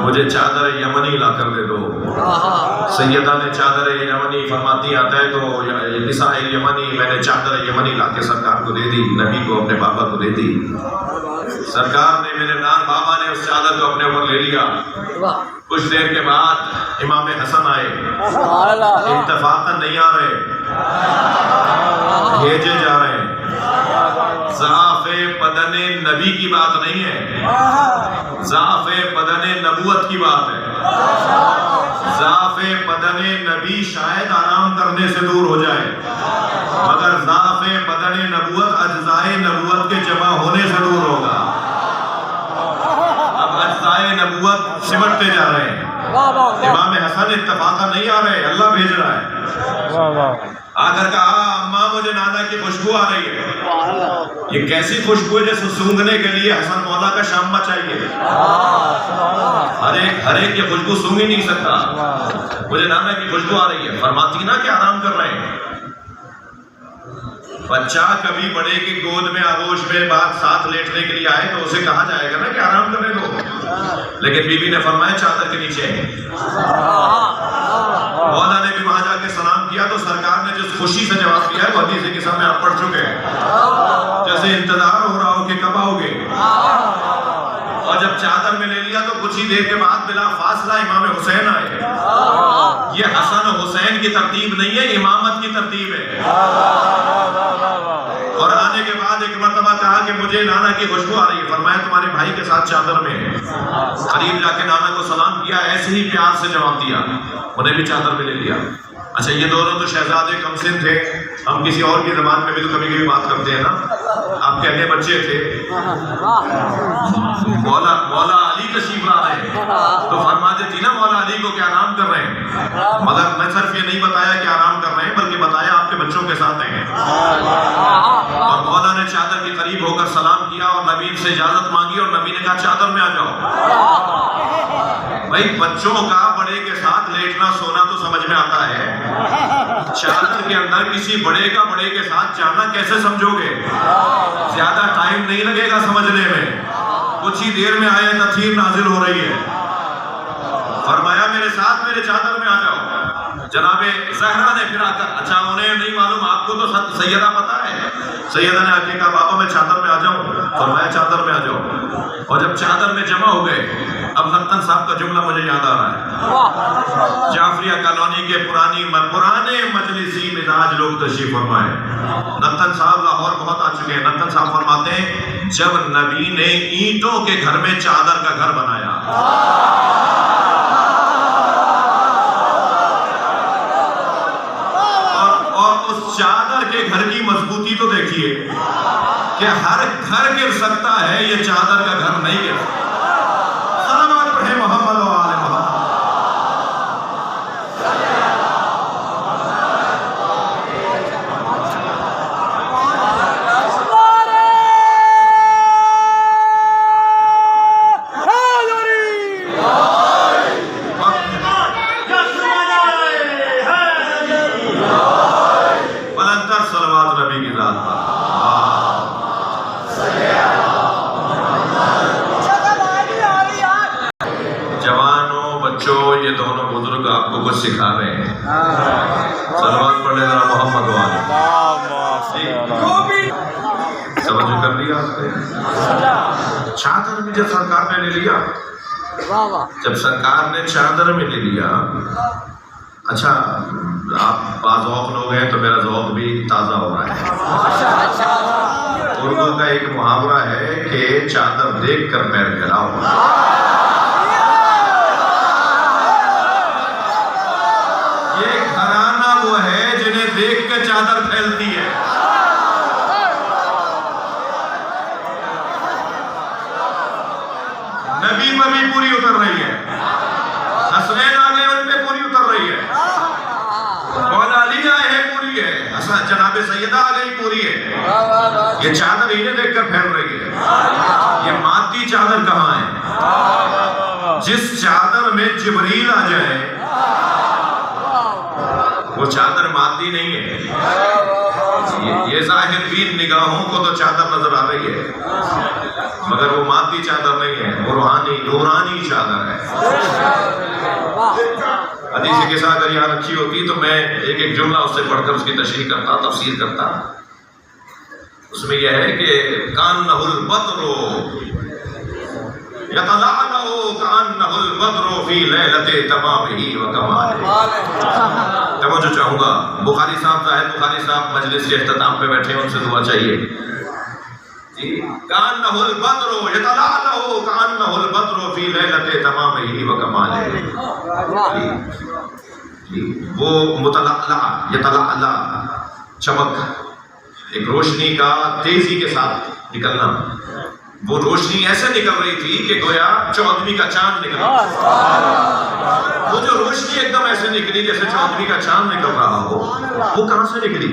مجھے چادر یمنی لا کر دے دو۔ سیدہ نے چادر یمنی فرماتی آتا ہے تو کساء الیمنی، میں نے چادر یمنی لا کے سرکار کو دے دی، نبی کو اپنے بابا کو دے دی۔ سرکار نے، میرے نان بابا نے اس چادر کو اپنے اوپر لے لیا۔ کچھ دیر کے بعد امام حسن آئے، اتفاقاً نہیں آ رہے، بھیجے جا رہے ہیں۔ ضعف بدن نبی کی بات نہیں ہے، ضعف بدن نبوت کی بات ہے۔ ضعف بدن نبی شاید آرام کرنے سے دور ہو جائے، مگر ضعف بدن نبوت اجزائے نبوت کے جمع ہونے سے دور ہوگا۔ اب اجزائے نبوت سمٹتے جا رہے ہیں، امام حسن اتفاقا نہیں آ رہے، اللہ بھیج رہا ہے۔ آ کر کہا اماں مجھے نانا کی خوشبو آ رہی ہے۔ یہ کیسی خوشبو ہے جیسے سونگھنے کے لیے حسن مولا کا شامہ چاہیے، ہر ایک یہ خوشبو سونگ ہی نہیں سکتا، مجھے نانا کی خوشبو آ رہی ہے۔ فرماتی نا کہ آرام کر رہے ہیں۔ بچہ کبھی بڑے کی گود میں آغوش میں بعد ساتھ لیٹنے کے لیے آئے تو اسے کہا جائے گا نا کہ آرام کرنے دو، لیکن بی بی نے فرمایا چادر کے نیچے۔ مولا نے بھی وہاں جا کے سلام کیا تو سرکار نے جس خوشی سے جواب دیا ہے وہ حدیث کے سامنے آپ پڑھ چکے ہیں، جیسے انتظار ہو رہا ہو کہ کب آؤ گے۔ اور جب چادر میں لے لیا تو کچھ ہی دیر کے بعد بلا فاصلہ امام حسین آئے۔ یہ حسن و حسین کی ترتیب نہیں ہے، امامت کی ترتیب ہے۔ اور آنے کے بعد ایک مرتبہ کہا کہ مجھے نانا کی خوشبو آ رہی ہے۔ فرمایا تمہارے بھائی کے ساتھ چادر میں ہے۔ قریب جا کے نانا کو سلام کیا، ایسے ہی پیار سے جواب دیا، انہیں بھی چادر میں لے لیا۔ اچھا یہ دونوں تو شہزادے کم سن تھے، ہم کسی اور کی زبان میں بھی تو کبھی کبھی بات کرتے ہیں نا. آپ کہتے بچے تھے، مولا علی تشریف لا رہے ہیں تو فرماتے تھی نا مولا علی کو کہ آرام کر رہے ہیں، مگر میں صرف یہ نہیں بتایا کہ آرام کر رہے ہیں بلکہ بتایا آپ کے بچوں کے ساتھ ہیں. اور مولا نے چادر کے قریب ہو کر سلام کیا اور نبی سے اجازت مانگی اور نبی نے کہا چادر میں آ جاؤ. بھائی بچوں کا بڑے کے ساتھ لیٹنا سونا تو سمجھ میں آتا ہے، چادر کے اندر کسی بڑے کا بڑے کے ساتھ جانا کیسے سمجھو گے؟ زیادہ ٹائم نہیں لگے گا سمجھنے میں، کچھ ہی دیر میں آیت تطہیر نازل ہو رہی ہے. فرمایا میرے ساتھ میرے چادر میں آ جاؤ. جناب زہرا نے پھر آ کر، اچھا انہیں نہیں معلوم، آپ کو تو سیدہ پتا ہے، سیدہ نے آ کے کہا بابا میں چادر میں آ جاؤں. فرمایا چادر میں آ جاؤ. اور جب چادر میں جمع ہو گئے، اب نتن صاحب کا جملہ مجھے یاد آ رہا ہے. جعفریہ کالونی کے پرانے مجلسی مزاج لوگ تشریف فرمائے. نتن صاحب لاہور بہت آ چکے ہیں. نتن صاحب فرماتے ہیں جب نبی نے اینٹوں کے گھر میں چادر کا گھر بنایا، اور اس چادر کے گھر کی مضبوطی تو دیکھیے کہ ہر گھر گر سکتا ہے، یہ چادر کا گھر نہیں گر سکتا. صلوات پڑھیں محمد و آل محمد. بلندتر صلوات نبی کی ذات پر. جوانوں بچوں یہ دونوں بزرگ آپ کو کچھ سکھا رہے ہیں. صلوات پڑھ لیں ذرا محمد و آل. توجہ کر لیا آپ نے؟ چادر میں جب سرکار نے لے لیا، جب سرکار نے چادر میں لے لیا، اچھا آپ بعض ذوق لوگ ہیں تو میرا ذوق بھی تازہ ہو رہا ہے. اردو کا ایک محاورہ ہے کہ چادر دیکھ کر پیر پھیلاؤ. یہ گھرانہ وہ ہے جنہیں دیکھ کے چادر پھیلتی ہے. نبی پر بھی پوری اتر رہی ہے، حسنین آ گئے ان پہ پوری اتر رہی ہے، مولا علی آئے ہیں پوری ہے، جناب سیدہ آ گئی پوری ہے. یہ چادر انہیں دیکھ کر پھیل رہی ہے. یہ مادی چادر کہاں ہے؟ جس چادر میں جبریل آ جائے وہ چادر مادی نہیں ہے. یہ ظاہر بین نگاہوں کو تو چادر نظر آ رہی ہے مگر وہ مادی چادر نہیں ہے، وہ روحانی نورانی چادر ہے. حدیث کے ساتھ اگر یہاں رکھی ہوتی تو میں ایک ایک جملہ اس سے پڑھ کر اس کی تشریح کرتا، تفسیر کرتا. اس میں یہ ہے کہ کانہ البدر یتلألأ کانہ البدر فی لیلۃ تمامہ و کمالہ. توجہ چاہوں گا، بخاری صاحب زاہد بخاری صاحب مجلس کے اختتام پہ بیٹھے ہیں، ان سے دعا چاہیے. کانہ البدر یتلألأ کانہ البدر فی لیلۃ تمامہ و کمالہ. وہ متلألأ یتلألأ چمک، ایک روشنی کا تیزی کے ساتھ نکلنا. وہ روشنی ایسے نکل رہی تھی کہ گویا 14ویں کا چاند نکل رہا. وہ جو روشنی ایک دم ایسے نکلی جیسے 14ویں کا چاند نکل رہا ہو، وہ کہاں سے نکلی؟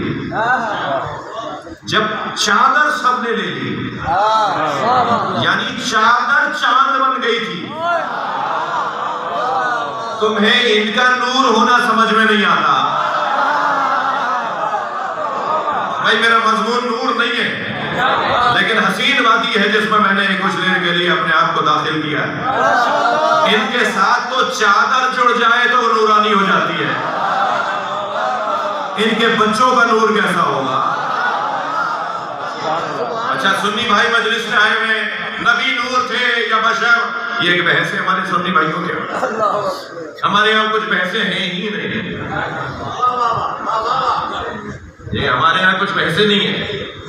جب چادر سب نے لے لی، یعنی چادر چاند بن گئی تھی. تمہیں ان کا نور ہونا سمجھ میں نہیں آتا. بھائی میرا مضمون نور نہیں ہے، لیکن حسین وادی ہے جس میں نے کچھ دیر کے لیے اپنے آپ کو داخل کیا ہے. ان کے ساتھ تو چادر جڑ جائے تو وہ نورانی ہو جاتی ہے. ان کے بچوں کا نور کیسا ہوگا؟ اچھا سنی بھائی مجلس میں آئے ہوئے، نبی نور تھے یا بشر؟ یہ ایک بحث ہے ہمارے سنی بھائیوں کے. ہمارے یہاں کچھ بحثیں ہیں ہی نہیں. یہ ہمارے یہاں کچھ بحثیں نہیں ہیں،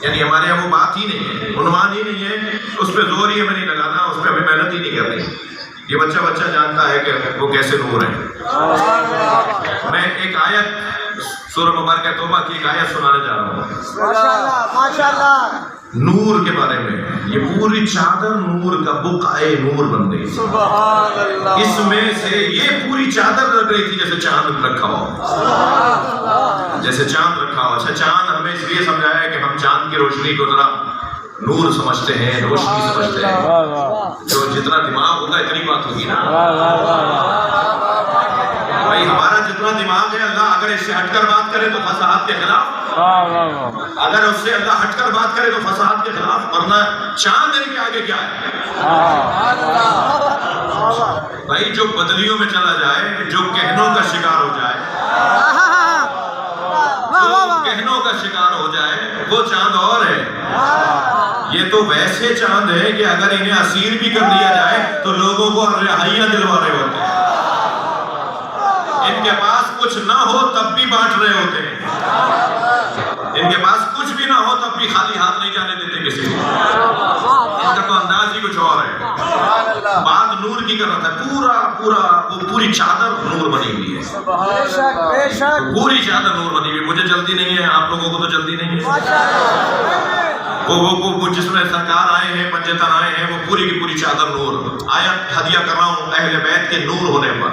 یعنی ہمارے یہاں وہ بات ہی نہیں ہے، عنوان ہی نہیں ہے، اس پہ زور ہی ہمیں نہیں لگانا، اس پہ ہمیں محنت ہی نہیں کرنی. یہ بچہ جانتا ہے کہ وہ کیسے نور ہیں. میں ایک آیت سورہ مبارکہ توبہ کی ایک آیت سنانے جا رہا ہوں ماشاءاللہ ماشاءاللہ. نور کے بارے میں. یہ پوری چادر نور کا بقعہ نور بن گئی. سبحان اللہ. اس میں سے یہ پوری چادر لگ رہی تھی جیسے چاند رکھا ہو. جیسے چاند رکھا ہو. اچھا چاند ہمیں اس لیے سمجھایا ہے کہ ہم چاند کی روشنی کو ذرا نور سمجھتے ہیں, روشنی سمجھتے ہیں. جو جتنا دماغ ہوگا اتنی بات ہوگی نا بھائی. ہمارا جتنا دماغ ہے اللہ اگر اس سے ہٹ کر بات کرے تو فصاحت کے خلاف, اگر اس سے اللہ ہٹ کر بات کرے تو فصاحت کے خلاف, ورنہ چاند ان کے آگے کیا ہے بھائی. جو بدلیوں میں چلا جائے, جو کہنوں کا شکار ہو جائے, جو کہنوں کا شکار ہو جائے وہ چاند اور ہے. یہ تو ویسے چاند ہے کہ اگر انہیں اسیر بھی کر دیا جائے تو لوگوں کو رہائیاں دلوا رہے ہوتے ہیں. ان کے پاس کچھ نہ ہو تب بھی بانٹ رہے ہوتے ہیں. ان کے پاس کچھ بھی نہ ہو تب بھی خالی ہاتھ نہیں جانے دیتے کسی کو. ان کا تو انداز ہی کچھ اور ہے. بات نور کی کر رہا تھا. پوری چادر نور بنی ہوئی ہے. بے شک بے شک. پوری چادر نور بنی ہوئی. مجھے جلدی نہیں ہے, آپ لوگوں کو تو جلدی نہیں ہے. وہ جس میں سرکار آئے ہیں, پنجتن آئے ہیں, وہ پوری کی پوری چادر نور. آیت ہدیہ کر رہا ہوں اہل بیت کے نور ہونے پر.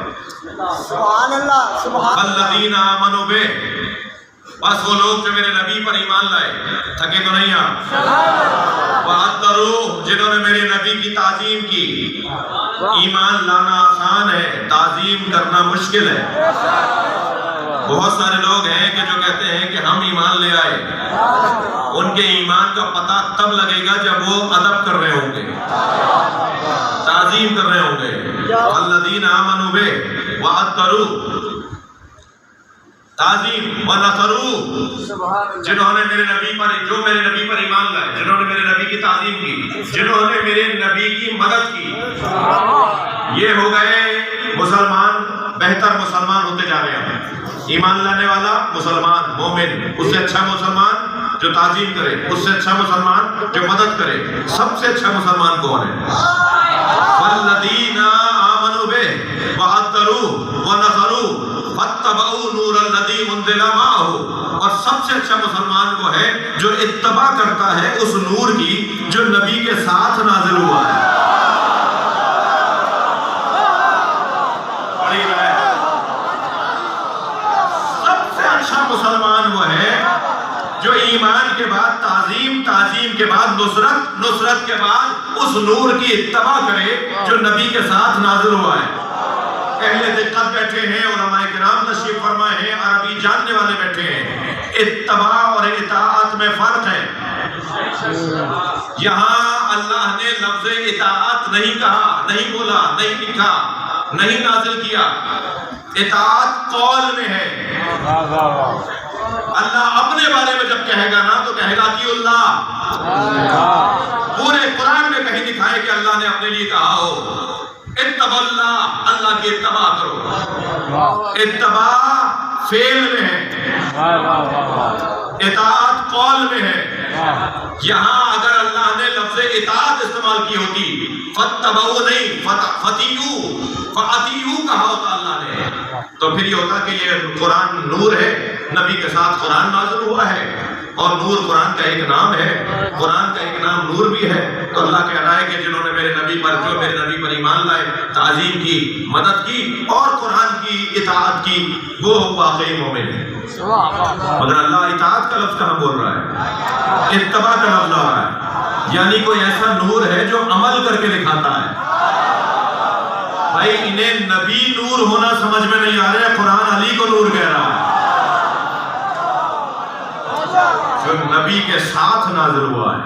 سبحان اللہ سبحان اللہ. الذین آمنوا بہ, بس وہ لوگ جو میرے نبی پر ایمان لائے, تھکے تو نہیں آپ. وعطروا, جنہوں نے میرے نبی کی تعظیم کی. ایمان لانا آسان ہے, تعظیم کرنا مشکل ہے. بہت سارے لوگ ہیں کہ جو کہتے ہیں کہ ہم ایمان لے آئے. ان کے ایمان کا پتہ تب لگے گا جب وہ ادب کر رہے ہوں گے, تعظیم کر رہے ہوں گے. الذین آمنوا بہ وعطروا, تعظیم. ونصروا, جنہوں نے میرے نبی پر, جو میرے نبی پر ایمان لائے, جنہوں نے میرے نبی کی تعظیم کی, جنہوں نے میرے نبی کی مدد کی. یہ ہو گئے مسلمان, بہتر مسلمان ہوتے جا رہے ہیں. ایمان لانے والا مسلمان, مومن. اس سے اچھا مسلمان جو تعظیم کرے, اس سے اچھا مسلمان جو مدد کرے. سب سے اچھا مسلمان کون ہے؟ والذین آمنوا بہ وعطروا ونصروا واتبعوا نور الذی انزل معہ. اور سب سے اچھا مسلمان وہ ہے جو اتباع کرتا ہے اس نور کی جو نبی کے ساتھ نازل ہوا ہے. سب سے اچھا مسلمان وہ ہے جو ایمان کے بعد تعظیم, تعظیم کے بعد نصرت, نصرت کے بعد اس نور کی اتباع کرے جو نبی کے ساتھ نازل ہوا ہے. اہل دقت بیٹھے ہیں, علماء کرام تشریف فرمائے ہیں, عربی جاننے والے بیٹھے ہیں. اتباع اور اطاعت میں فرق ہے. یہاں اللہ نے لفظ اطاعت نہیں کہا, نہیں بولا, نہیں لکھا, نہیں نازل کیا. اطاعت قول میں ہے. اللہ اپنے بارے میں جب کہے گا نا تو کہے گا کہ اللہ. پورے قرآن میں کہیں دکھائے کہ اللہ نے اپنے لیے کہا ہو اتبع اللہ, اللہ کی اتباع کرو. اتباع فعل میں ہے, اطاعت قول میں ہے. یہاں اگر اللہ نے لفظ اطاعت استعمال کی ہوتی, فاتبعوا نہیں, فاتیعوا کہا ہوتا اللہ نے, تو پھر یہ ہوتا کہ یہ قرآن نور ہے, نبی کے ساتھ قرآن نازل ہوا ہے. اور نور قرآن کا ایک نام ہے, قرآن کا ایک نام نور بھی ہے. تو اللہ کہہ رہا ہے کہ جنہوں نے میرے نبی پر, جو میرے نبی پر ایمان لائے, تعظیم کی, مدد کی اور قرآن کی اطاعت کی, وہ واقعی مومن ہے. مگر اللہ اطاعت کا لفظ کہاں بول رہا ہے, اتباع کا لفظ آ رہا ہے. یعنی کوئی ایسا نور ہے جو عمل کر کے دکھاتا ہے. بھائی انہیں نبی نور ہونا سمجھ میں نہیں آ رہا ہے, قرآن علی کو نور کہہ رہا ہے جو نبی کے ساتھ نازل ہوا ہے.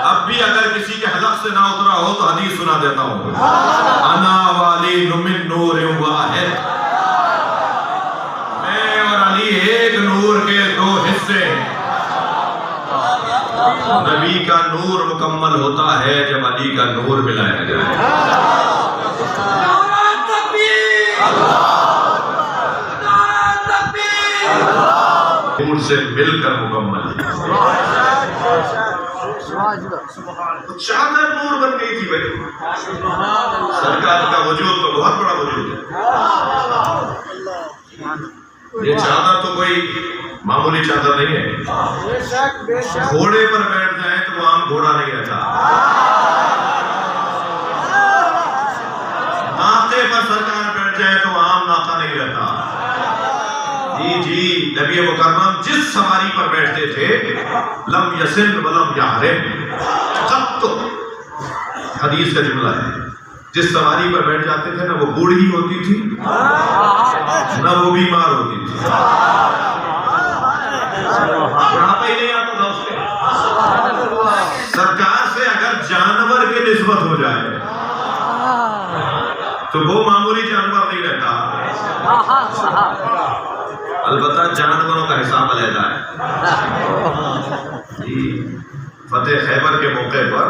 اب بھی اگر کسی کے حلق سے نہ اترا ہو تو حدیث سنا دیتا ہوں. انا والی من نور واحد, میں اور علی ایک نور کے دو حصے. نبی کا نور مکمل ہوتا ہے جب علی کا نور ملایا جائے. نور سے مل کر مکمل. چادر نور بن گئی تھی بھائی. سرکار کا وجود تو بہت بڑا وجود ہے. یہ چادر تو کوئی معمولی چادر نہیں ہے. بے شک بے شک. گھوڑے پر بیٹھ جائیں تو وہ عام گھوڑا نہیں رہتا. ناقے پر سرکار بیٹھ جائے تو عام ناقہ نہیں رہتا. جی نبی مکرم جس سواری پر بیٹھتے تھے لم یسن ولم یحرم. قط حدیث کا جملہ ہے. جس سواری پر بیٹھ جاتے تھے نہ وہ بوڑھی ہوتی تھی نہ وہ بیمار ہوتی تھی. بڑھاپا ہی نہیں آتا تھا اس کے. سرکار سے اگر جانور کی نسبت ہو جائے تو وہ معمولی جانور نہیں رہتا. البتہ جانوروں کا حساب علیحدہ ہے. فتح خیبر کے موقع پر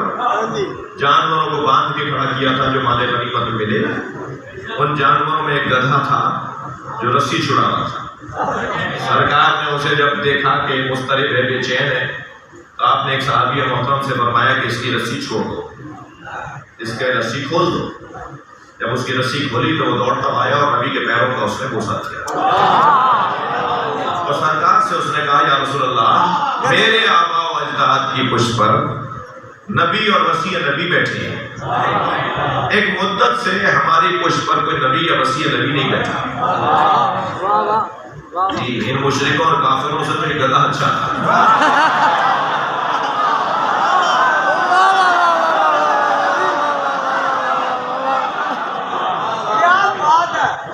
جانوروں کو باندھ کے کھڑا کیا تھا جو مال غنیمت میں ملے. ان جانوروں میں ایک گدھا تھا جو رسی چھڑا رہا تھا. سرکار نے اسے جب دیکھا کہ مضطرب ہے بے چین ہے تو آپ نے ایک صحابی محترم سے فرمایا کہ اس کی رسی چھوڑ دو, اس کی رسی کھول دو. جب اس کی رسی کھولی تو وہ دوڑتا آیا اور نبی کے پیروں کا اس نے بوسہ کیا اور سرکار سے اس نے کہا یا رسول اللہ میرے آبا و اجداد کی پشت پر نبی اور وصی نبی بیٹھے ہیں. ایک مدت سے ہماری پشت پر کوئی نبی یا وصی نبی نہیں بیٹھا. جی ان مشرکوں اور کافروں سے تو یہ گدھا اچھا تھا.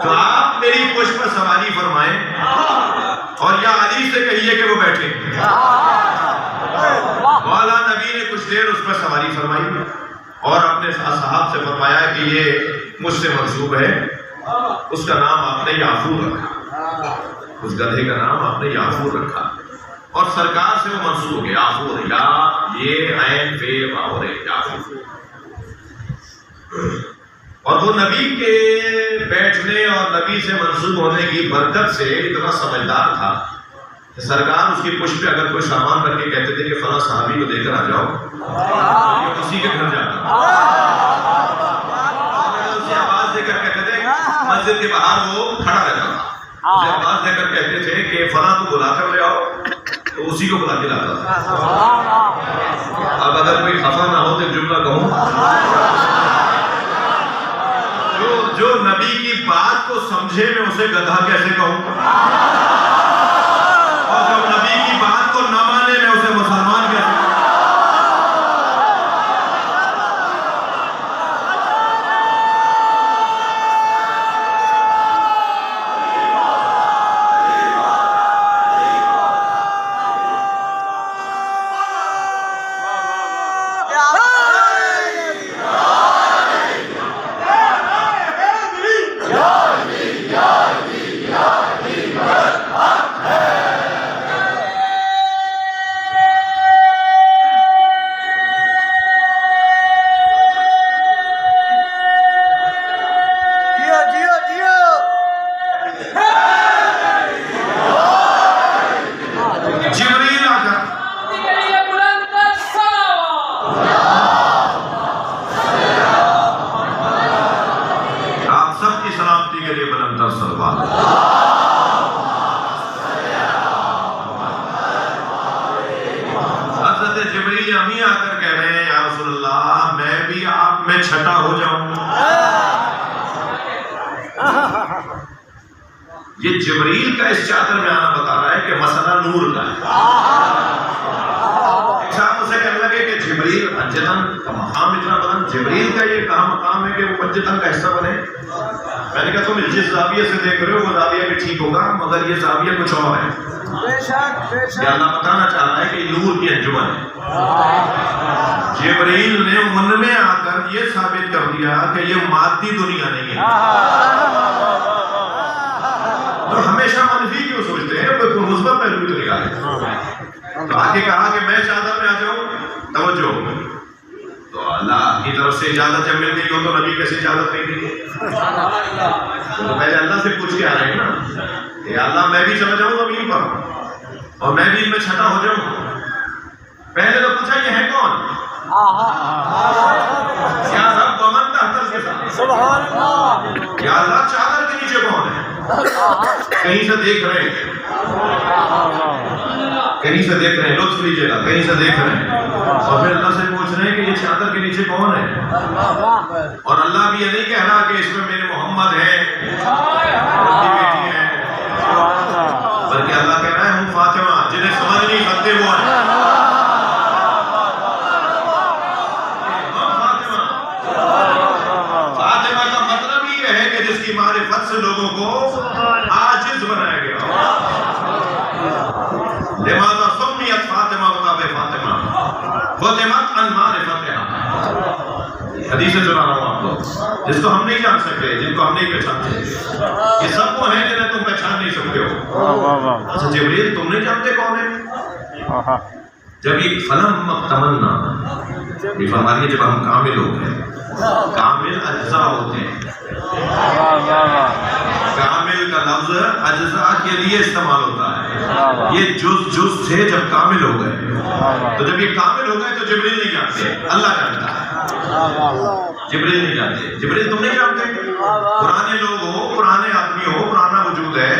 تو آپ میری پشت پر سواری فرمائیں اور یا علی سے کہیے کہ وہ بیٹھے. مولا نبی نے کچھ دیر اس پر سواری فرمائی اور اپنے اصحاب سے فرمایا کہ یہ مجھ سے منسوب ہے. اس کا نام آپ نے یافور رکھا. اس گدھے کا نام آپ نے یافور رکھا اور سرکار سے وہ منسوب ہو گیا. یافور یا یہ عین فے واو رے یافور. اور وہ نبی کے بیٹھنے اور نبی سے منسوب ہونے کی برکت سے اتنا سمجھدار تھا کہ سرکار اس کی پشت پہ اگر کوئی سامان رکھ کے کہتے تھے کہ فلاں صحابی کو لے کر آ جاؤ, یہ اسی کے گھر جاتا. اسے آواز دے کر کہتے تھے مسجد کے باہر وہ کھڑا رہتا تھا. اسے آواز دے کر کہتے تھے کہ فلاں کو بلا کر لے آؤ تو اسی کو بلا کے لاتا تھا. اب اگر کوئی خفا نہ ہو تو جملہ کہوں, جو نبی کی بات کو سمجھے میں اسے گدھا کیسے کہوں, اور جو نبی کی بات کو نہ مانے میں اسے مسلمان کیسے کہوں. جبریل امی آ کر کہہ رہے ہیں یا رسول اللہ میں بھی آپ میں چھٹا ہو جاؤں. یہ جبریل کا اس چادر میں آنا بتا رہا ہے کہ مسئلہ نور کا ہے. صاحب اسے کہنے لگے کہ جبریل انجتن کا مقام اتنا بلند, جبریل کا یہ کہاں مقام ہے کہ وہ انجتن کا حصہ بنے. میں نے کہا تم جس زاویے سے دیکھ رہے ہو وہ زاویہ بھی ٹھیک ہوگا مگر یہ زاویہ کچھ اور ہے. یہ اللہ بتانا چاہ رہا ہے کہ نور کی انجمن ہے. جبریل نے ان میں آ کر یہ ثابت کر دیا کہ یہ مادی دنیا نہیں ہے. تو ہمیشہ منفی کیوں سوچتے ہیں, کوئی مثبت پہلو تو نکالے. تو آگے کہا کہ میں چادر میں آ جاؤں, توجہ. تو اللہ کی طرف سے اجازت جب مل گئی ہو تو نبی کیسے اجازت نہیں دی؟ تو پہلے اللہ سے پوچھ کے آ رہے ہیں نا کہ اللہ میں بھی چلا جاؤں زمین پر اور میں بھی ان میں چھٹا ہو جاؤں. پہلے تو پوچھا یہ ہے کون؟ کیا رب ومن تحت کے ساتھ؟ یا اللہ چادر کے نیچے کون ہے؟ کہیں سے دیکھ رہے ہیں، کہیں سے دیکھ رہے ہیں، لطف لیجیے گا، کہیں سے دیکھ رہے ہیں، اور پھر اللہ سے پوچھ رہے ہیں کہ یہ چادر کے نیچے کون ہے؟ اور اللہ بھی یہ نہیں کہہ رہا کہ اس میں میرے محمد ہے، ان کی بیٹی ہے، بلکہ اللہ کہہ رہا ہے ہم فاطمہ، جنہیں سمجھ نہیں سکتے وہ ہیں، فاطمہ کا مطلب یہ ہے کہ جس کی معرفت سے لوگوں کو عاجز بنایا گیا۔ لماذا سمیت فاطمہ بطاب فاطمہ ختمت عن معرفتها، حدیث سنا رہا ہوں آپ لوگ، جس کو ہم نہیں جان سکتے، جن کو ہم نہیں پہچان سکتے، یہ سب وہ ہیں جنہیں تم پہچان نہیں سکتے ہو۔ اچھا جبریل تم نہیں جانتے کون ہے؟ جب یہ فلم تمنا، یہ فرمانی جب ہم کامل ہوتے ہیں، کامل اجزاء ہوتے ہیں، کامل کا لفظ اجزاء کے لیے استعمال ہوتا ہے، یہ جز تھے جب کامل ہو گئے، تو جب یہ کامل ہو گئے تو جبریل نہیں جانتے، اللہ جانتا ہے، جبریل نہیں جانتے۔ جبریل تم نہیں جانتے، پرانے لوگ ہو، پرانے آدمی ہو، پرانا وجود ہے،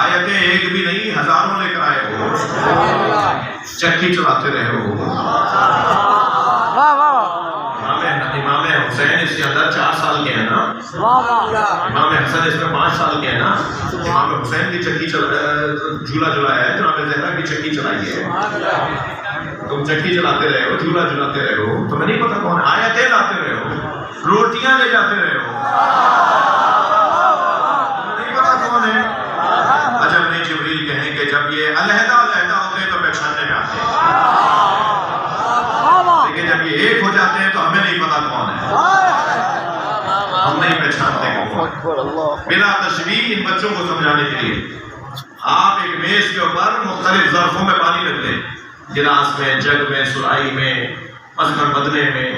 آیتیں ایک بھی نہیں ہزاروں لے کر آئے ہو، چکی چلاتے رہے ہو۔ امام حسین اس کے اندر 4 سال کے ہیں نا، امام حسن اس میں 5 سال کے ہیں نا، امام حسین کی چکی جھولا جلایا ہے، جناب زہرا کی چکی چلائی ہے، تم چکی چلاتے رہے ہو، جھولا جلاتے رہے ہو، تمہیں نہیں پتا کون ہے، آیتیں لاتے رہے ہو، روٹیاں لے جاتے رہے ہو، نہیں پتا کون ہے۔ عجب نہیں جبریل کہیں کہ جب یہ علیحدہ علیحدہ ہوتے ہیں تو پہچاننے میں آتے ہیں، لیکن جب یہ ایک ہو جاتے ہیں تو ہمیں نہیں پتا کون ہے، ہم نہیں پہچانتے کون۔ بلا تشبیہ ان بچوں کو سمجھانے کے لیے آپ ایک میز کے اوپر مختلف ظرفوں میں پانی رکھ دیں، گلاس میں، جگ میں، سرائی میں، مثلاً بدلے میں،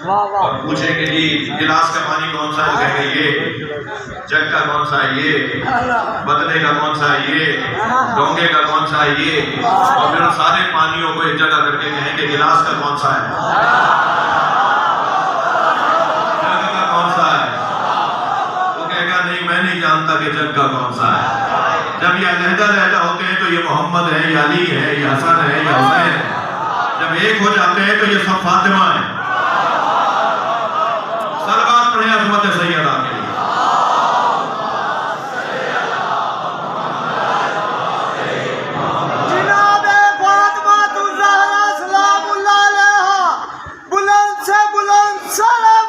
اور پوچھیں کہ جی گلاس کا پانی کون سا ہے، کہیں گے یہ، جگ کا کون سا ہے یہ، بدلے کا کون سا ہے یہ، ڈونگے کا کون سا ہے یہ، اور پھر سارے پانیوں کو ایک جگہ کر کے کہیں کہ گلاس کا کون سا ہے، جگ کا کون سا ہے، وہ کہے گا نہیں میں نہیں جانتا کہ جگ کا کون سا ہے۔ جب یہ علیحدہ علیحدہ ہوتے ہیں تو یہ محمد ہے، یہ علی ہے، یہ حسن ہے، یہ حسین ہے، جب ایک ہو جاتے ہیں تو یہ سب فاطمہ ہے۔ سلوات پڑھیں عظمت سیدہ کے لیے۔ جناب فاطمہ الزہرا سلام اللہ علیہا، بلند سے بلند صلوات۔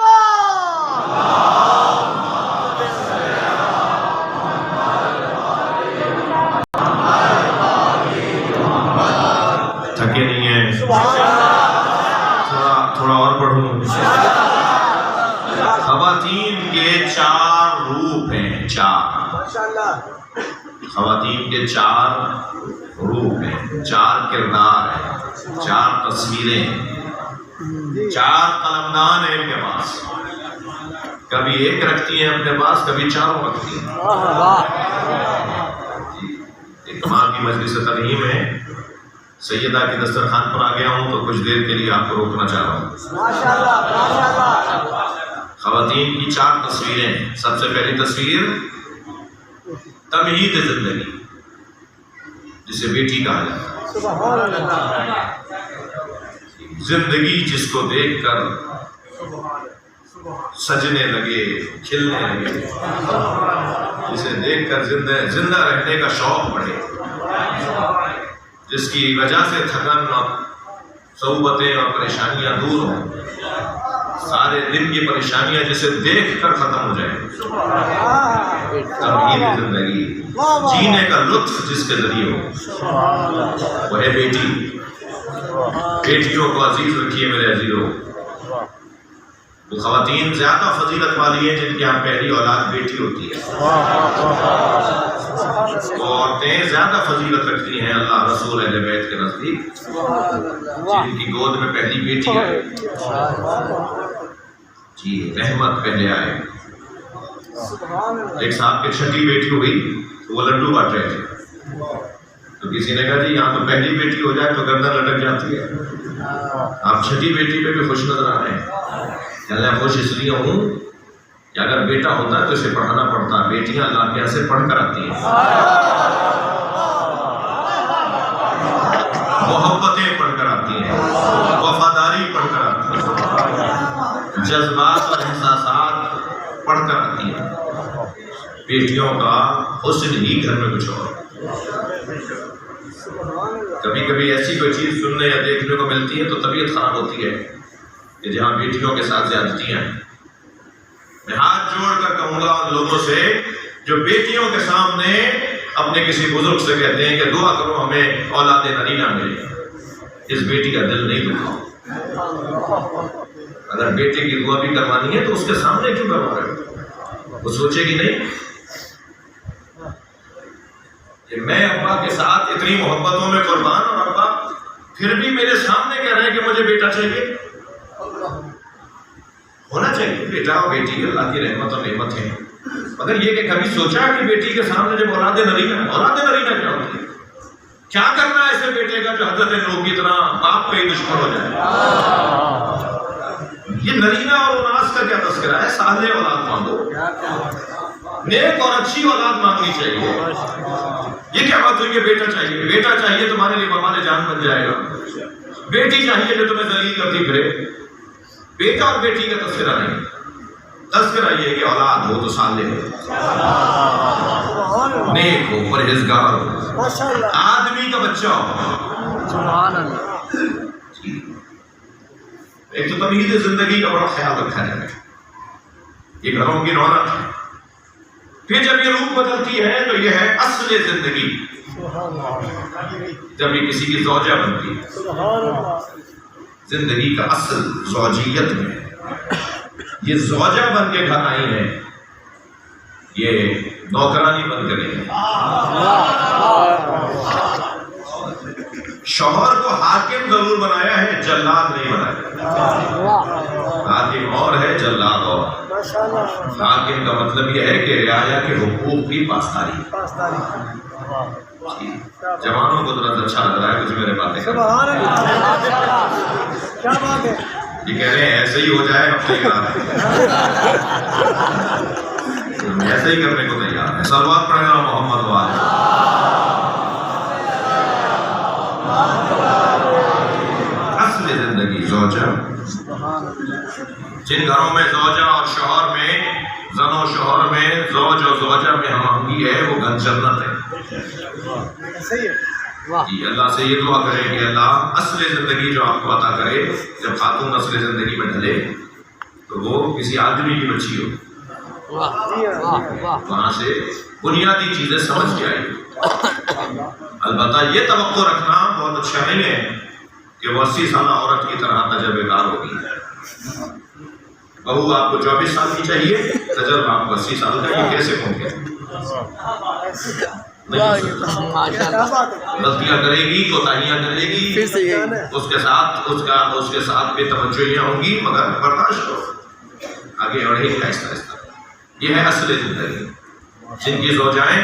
تھکے نہیں ہیں، تھوڑا اور پڑھوں۔ خواتین کے 4 روپ ہیں، 4 خواتین کے 4 روپ ہیں، 4 کردار ہیں، 4 تصویریں ہیں، 4 قلمدان ہیں ان کے پاس، کبھی ایک رکھتی ہیں اپنے پاس، کبھی 4 رکھتی ہیں۔ ایک ماں کی مجلس ترحیم ہے، سیدہ کی دسترخوان پر آ گیا ہوں تو کچھ دیر کے لیے آپ کو روکنا چاہ رہا ہوں۔ خواتین کی 4 تصویریں ہیں۔ سب سے پہلی تصویر تمہید زندگی، جسے بیٹی کہا جاتا ہے، زندگی جس کو دیکھ کر سجنے لگے، کھلنے لگے، جسے دیکھ کر زندہ رہنے کا شوق بڑھے، جس کی وجہ سے تھکن اور صعوبتیں اور پریشانیاں دور ہوں، سارے دن کی پریشانیاں جسے دیکھ کر ختم ہو جائیں، تمہید زندگی، جینے کا لطف جس کے ذریعے ہو، وہ ہے بیٹی۔ بیٹیوں کو عزیز رکھیے میرے عزیزوں، وہ خواتین زیادہ فضیلت والی ہیں جن کی یہاں پہلی اولاد بیٹی ہوتی ہے، وہ عورتیں زیادہ فضیلت رکھتی ہیں اللہ رسول اہل بیت کے نزدیک جن کی گود میں پہلی بیٹی آئے، جی رحمت پہلے آئے۔ ایک صاحب کی چھٹی بیٹی ہوئی تو وہ لڈو بانٹ رہے تھے، تو کسی نے کہا جی یہاں تو پہلی بیٹی ہو جائے تو گردن لٹک جاتی ہے، آپ چھٹی بیٹی پہ بھی خوش نظر آ رہے ہیں۔ اللہ خوش اس لیے ہوں کہ اگر بیٹا ہوتا ہے تو اسے پڑھانا پڑتا ہے، بیٹیاں اللہ کے یہاں سے پڑھ کر آتی ہیں، محبتیں پڑھ کر آتی ہیں، وفاداری پڑھ کر آتی ہیں، جذبات اور احساسات پڑھ کر آتی ہیں۔ بیٹیوں کا حسن ہی گھر میں کچھ اور۔ کبھی کبھی ایسی کوئی چیز سننے یا دیکھنے کو ملتی ہے تو طبیعت خراب ہوتی ہے کہ جہاں بیٹیوں کے ساتھ زیادتیاں ہیں۔ میں ہاتھ جوڑ کر کہوں گا ان لوگوں سے جو بیٹیوں کے سامنے اپنے کسی بزرگ سے کہتے ہیں کہ دعا کرو ہمیں اولاد نرینہ ملے، اس بیٹی کا دل نہیں دکھاؤ۔ اگر بیٹے کی دعا بھی کروانی ہے تو اس کے سامنے کیوں کروا رہے ہو؟ وہ سوچے گی نہیں کہ میں ابا کے ساتھ اتنی محبتوں میں قربان، اور ابا پھر بھی میرے سامنے کہہ رہے ہیں کہ مجھے بیٹا چاہیے۔ ہونا چاہیے بیٹا اور بیٹی اللہ کی رحمت اور نعمت ہے، مگر یہ کہ کبھی سوچا کہ بیٹی کے سامنے جب اولاد نرینہ کیا ہوتی ہے؟ کیا کرنا ہے ایسے بیٹے کا جو حضرت نوح کی طرح باپ کا ہی دشمن ہو جائے؟ یہ نرینہ اور اناس کا کیا تذکرہ ہے؟ صالح اولاد مانگو، نیک اور اچھی اولاد مانگنی چاہیے۔ یہ کیا بات ہوئی کہ بیٹا چاہیے؟ بیٹا چاہیے تمہارے لیے بابا جان بن جائے گا، بیٹی چاہیے جو تمہیں ذلیل کرتی پھرے۔ بیٹا اور بیٹی کا تذکرہ نہیں، تذکرہ یہ کہ اولاد ہو تو صالح ہو، نیک ہو، پرہیزگار ہو، آدمی کا بچہ ہو۔ سبحان اللہ۔ ایک تو تمہید زندگی کا بڑا خیال رکھا جائے، یہ گھروں کی رونق ہے۔ پھر جب یہ روح بدلتی ہے تو یہ ہے اصل زندگی، جب یہ کسی کی زوجہ بنتی ہے۔ زندگی کا اصل زوجیت میں یہ زوجہ بن کے گھر آئی ہے، یہ نوکرانی بن کے نہیں۔ شوہر کو حاکم ضرور بنایا ہے، جلاد نہیں بنایا۔ حاکم اور ہے، جلاد اور۔ حاکم کا مطلب یہ ہے کہ رعایا کے حقوق کی پاسداری۔ جوانوں کو تو اچھا لگ رہا ہے کچھ میرے باتیں، یہ کہہ رہے ہیں ایسے ہی ہو جائے، اب تیار ہے، ایسے ہی کرنے کو تیار ہے۔ صلوات پڑھیں گا محمد والے۔ اصل زندگی زوجہ، جن گھروں میں زوجہ اور شوہر میں، زن و شوہر میں، زوج اور زوجہ میں ہم آہنگی ہے، وہ گھر جنت ہے۔ جی اللہ سے یہ دعا کریں کہ اللہ اصل زندگی جو آپ کو عطا کرے، جب خاتون اصل زندگی میں ڈھلے تو وہ کسی آدمی کی بچی ہو، وہاں سے بنیادی چیزیں سمجھ کے آئی۔ البتہ یہ توقع رکھنا بہت اچھا نہیں ہے کہ وہ 80 سالہ عورت کی طرح تجربے کار ہوگی۔ بہو آپ کو 24 سال کی چاہیے، تجربہ آپ کو 80 سال کا، یہ کیسے ممکن؟ غلطیاں کرے گی، کوتاہیاں کرے گی، اس کے ساتھ بے توجہیاں ہوں گی، مگر برداشت کرو، آگے بڑھے گی آہستہ آہستہ۔ یہ ہے اصل زندگی۔ جن کی زوجائیں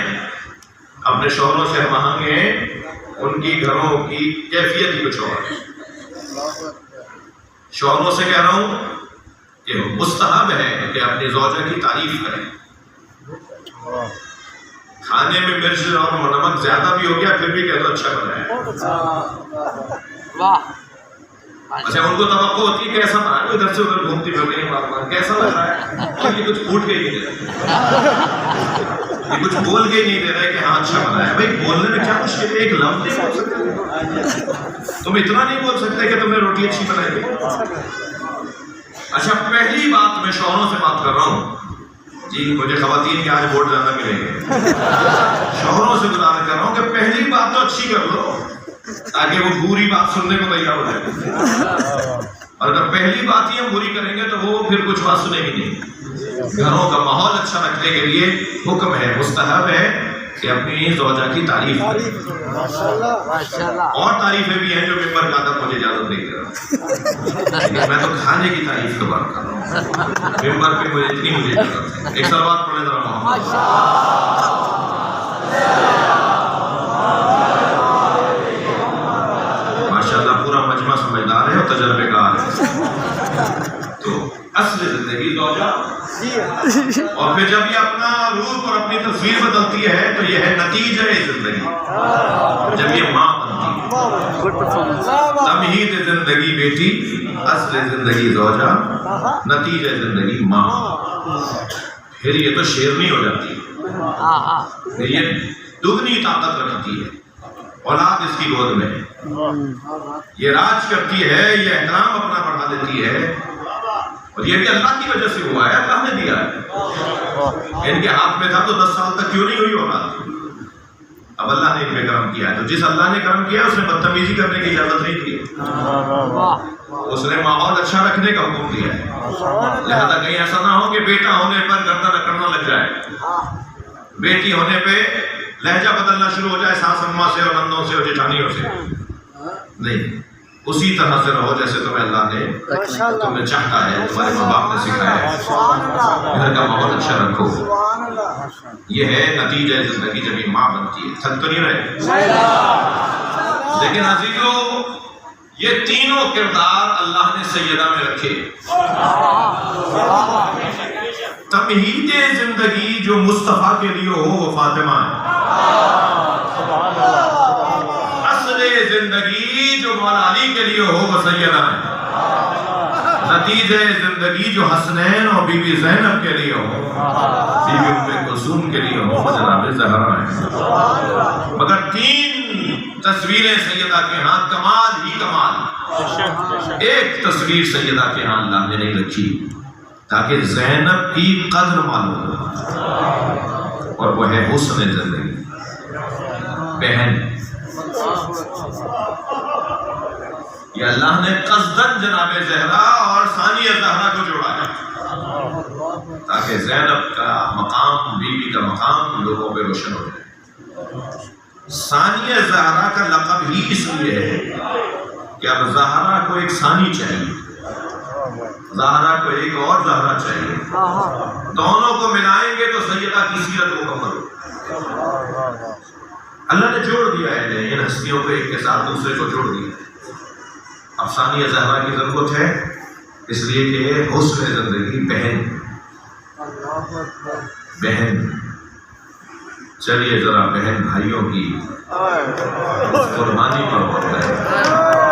اپنے شوہروں سے ہم آہنگ ہیں، ان کی گھروں کی کیفیت ہی کچھ اور ہے۔ شوہروں سے کہہ رہا ہوں کہ مستحب ہے کہ اپنی زوجہ کی تعریف کریں۔ کھانے میں مرچ اور نمک زیادہ بھی ہو گیا پھر بھی کہہ دو اچھا بنا ہے۔ اچھا ان کو توقع ہوتی ہے کیسا بنا ہے، ادھر سے ادھر گھومتی پھر رہی ہے، کیسا لگ رہا ہے، اور یہ کچھ پھوٹ کے ہی نہیں دے رہا، یہ کچھ بول کے ہی نہیں دے رہا کہ ہاں اچھا بنا ہے۔ بھائی بولنے میں کیا مشکل ہے، ایک لفظ نہیں بول سکتے، تم اتنا نہیں بول سکتے کہ تم نے روٹی اچھی بنائی ہے۔ اچھا پہلی بات میں شوہروں سے بات کر رہا ہوں، جی مجھے خواتین کے آج ووٹ زیادہ ملیں گے، شوہروں سے گزارش کر رہا ہوں کہ پہلی بات تو اچھی کر لو تاکہ وہ بری بات سننے کو تیار ہو جائے، اور اگر پہلی بات ہی ہم بری کریں گے تو وہ پھر کچھ بات سنے گی نہیں۔ گھروں کا ماحول اچھا رکھنے کے لیے حکم ہے، مستحب ہے کہ اپنی زوجہ کی تعریف اور تعریفیں بھی ہیں جو ممبر کا ادب مجھے اجازت نہیں دے رہا، میں تو کھانے کی تعریف کی بات کر رہا ہوں، ممبر پہ مجھے اتنی مجھے اجازت ہے۔ ایک صلوات پڑھیں ذرا محمد۔ ماشاءاللہ پورا مجمع سمجھدار ہے اور تجربے کار ہے، تو تو اصل زندگی زوجہ، اور پھر جب یہ اپنا روپ اور اپنی تصویر بدلتی ہے تو یہ ہے نتیجہ زندگی، جب یہ ماں بنتی ہے۔ تمہید زندگی بیٹی، اصل زندگی زوجہ، نتیجہ زندگی ماں۔ پھر یہ تو شیرنی ہو جاتی ہے، پھر یہ دگنی طاقت رکھتی ہے، اولاد اس کی گود میں ہے، یہ راج کرتی ہے، یہ احترام اپنا بڑھا دیتی ہے، اور یہ بھی اللہ کی وجہ سے ہوا ہے، اللہ نے دیا ہے۔ ان کے ہاتھ میں تھا تو 10 سال تک کیوں نہیں ہوئی اولاد؟ اب اللہ نے ان پہ کرم کیا ہے، تو جس اللہ نے کرم کیا اس نے بدتمیزی کرنے کی اجازت نہیں دی، اس نے ماحول اچھا رکھنے کا حکم دیا ہے۔ لہذا کہیں ایسا نہ ہو کہ بیٹا ہونے پر گردن اکڑنا لگ جائے، بیٹی ہونے پہ لہجہ بدلنا شروع ہو جائے ساس اماں سے اور نندوں سے اور جٹھانیوں سے، نہیں، اسی طرح سے رہو جیسے تمہیں اللہ نے تمہیں چاہتا ہے، تمہارے ماں باپ نے سکھایا ہے۔ گھر کا ماحول اچھا رکھو، یہ ہے نتیجہ زندگی جب یہ ماں بنتی ہے۔ تھک تو نہیں رہے؟ لیکن عزیزو، یہ تینوں کردار اللہ نے سیدہ میں رکھے۔ تمہید زندگی جو مصطفیٰ کے لیے ہو وہ فاطمہ ہے، اصل زندگی جو مولا علی کے لیے ہو وہ سیدہ ہے، نتیجہ زندگی جو حسنین اور بی بی زینب کے لیے ہو، بی بی ام کلثوم کے لیے ہو وہ جناب زہرا ہے۔ مگر 3 تصویریں سیدہ کے ہاں، کمال ہی کمال، ایک تصویر سیدہ کے ہاں اللہ نے نہیں رکھی تاکہ زینب کی قدر معلوم ہو، اور وہ ہے حسن زندگی، بہن۔ یہ اللہ نے قصداً جناب زہرا اور ثانیہ زہرا کو جوڑا ہے تاکہ زینب کا مقام، بیوی کا مقام لوگوں پہ روشن ہو جائے۔ ثانیہ زہرا کا لقب ہی اس لیے ہے کہ اب زہرا کو ایک ثانی چاہیے، زہرا کو ایک اور زہرا چاہیے، دونوں کو ملائیں گے تو سیدہ کی سیرت مکمل ہو۔ اللہ نے جوڑ دیا ہے ان ہستیوں کو ایک کے ساتھ دوسرے کو جوڑ دیا۔ اب ثانیہ زہرا کی ضرورت ہے اس لیے کہ حسن زندگی بہن، بہن۔ چلیے ذرا بہن بھائیوں کی قربانی پر ہوتا ہے۔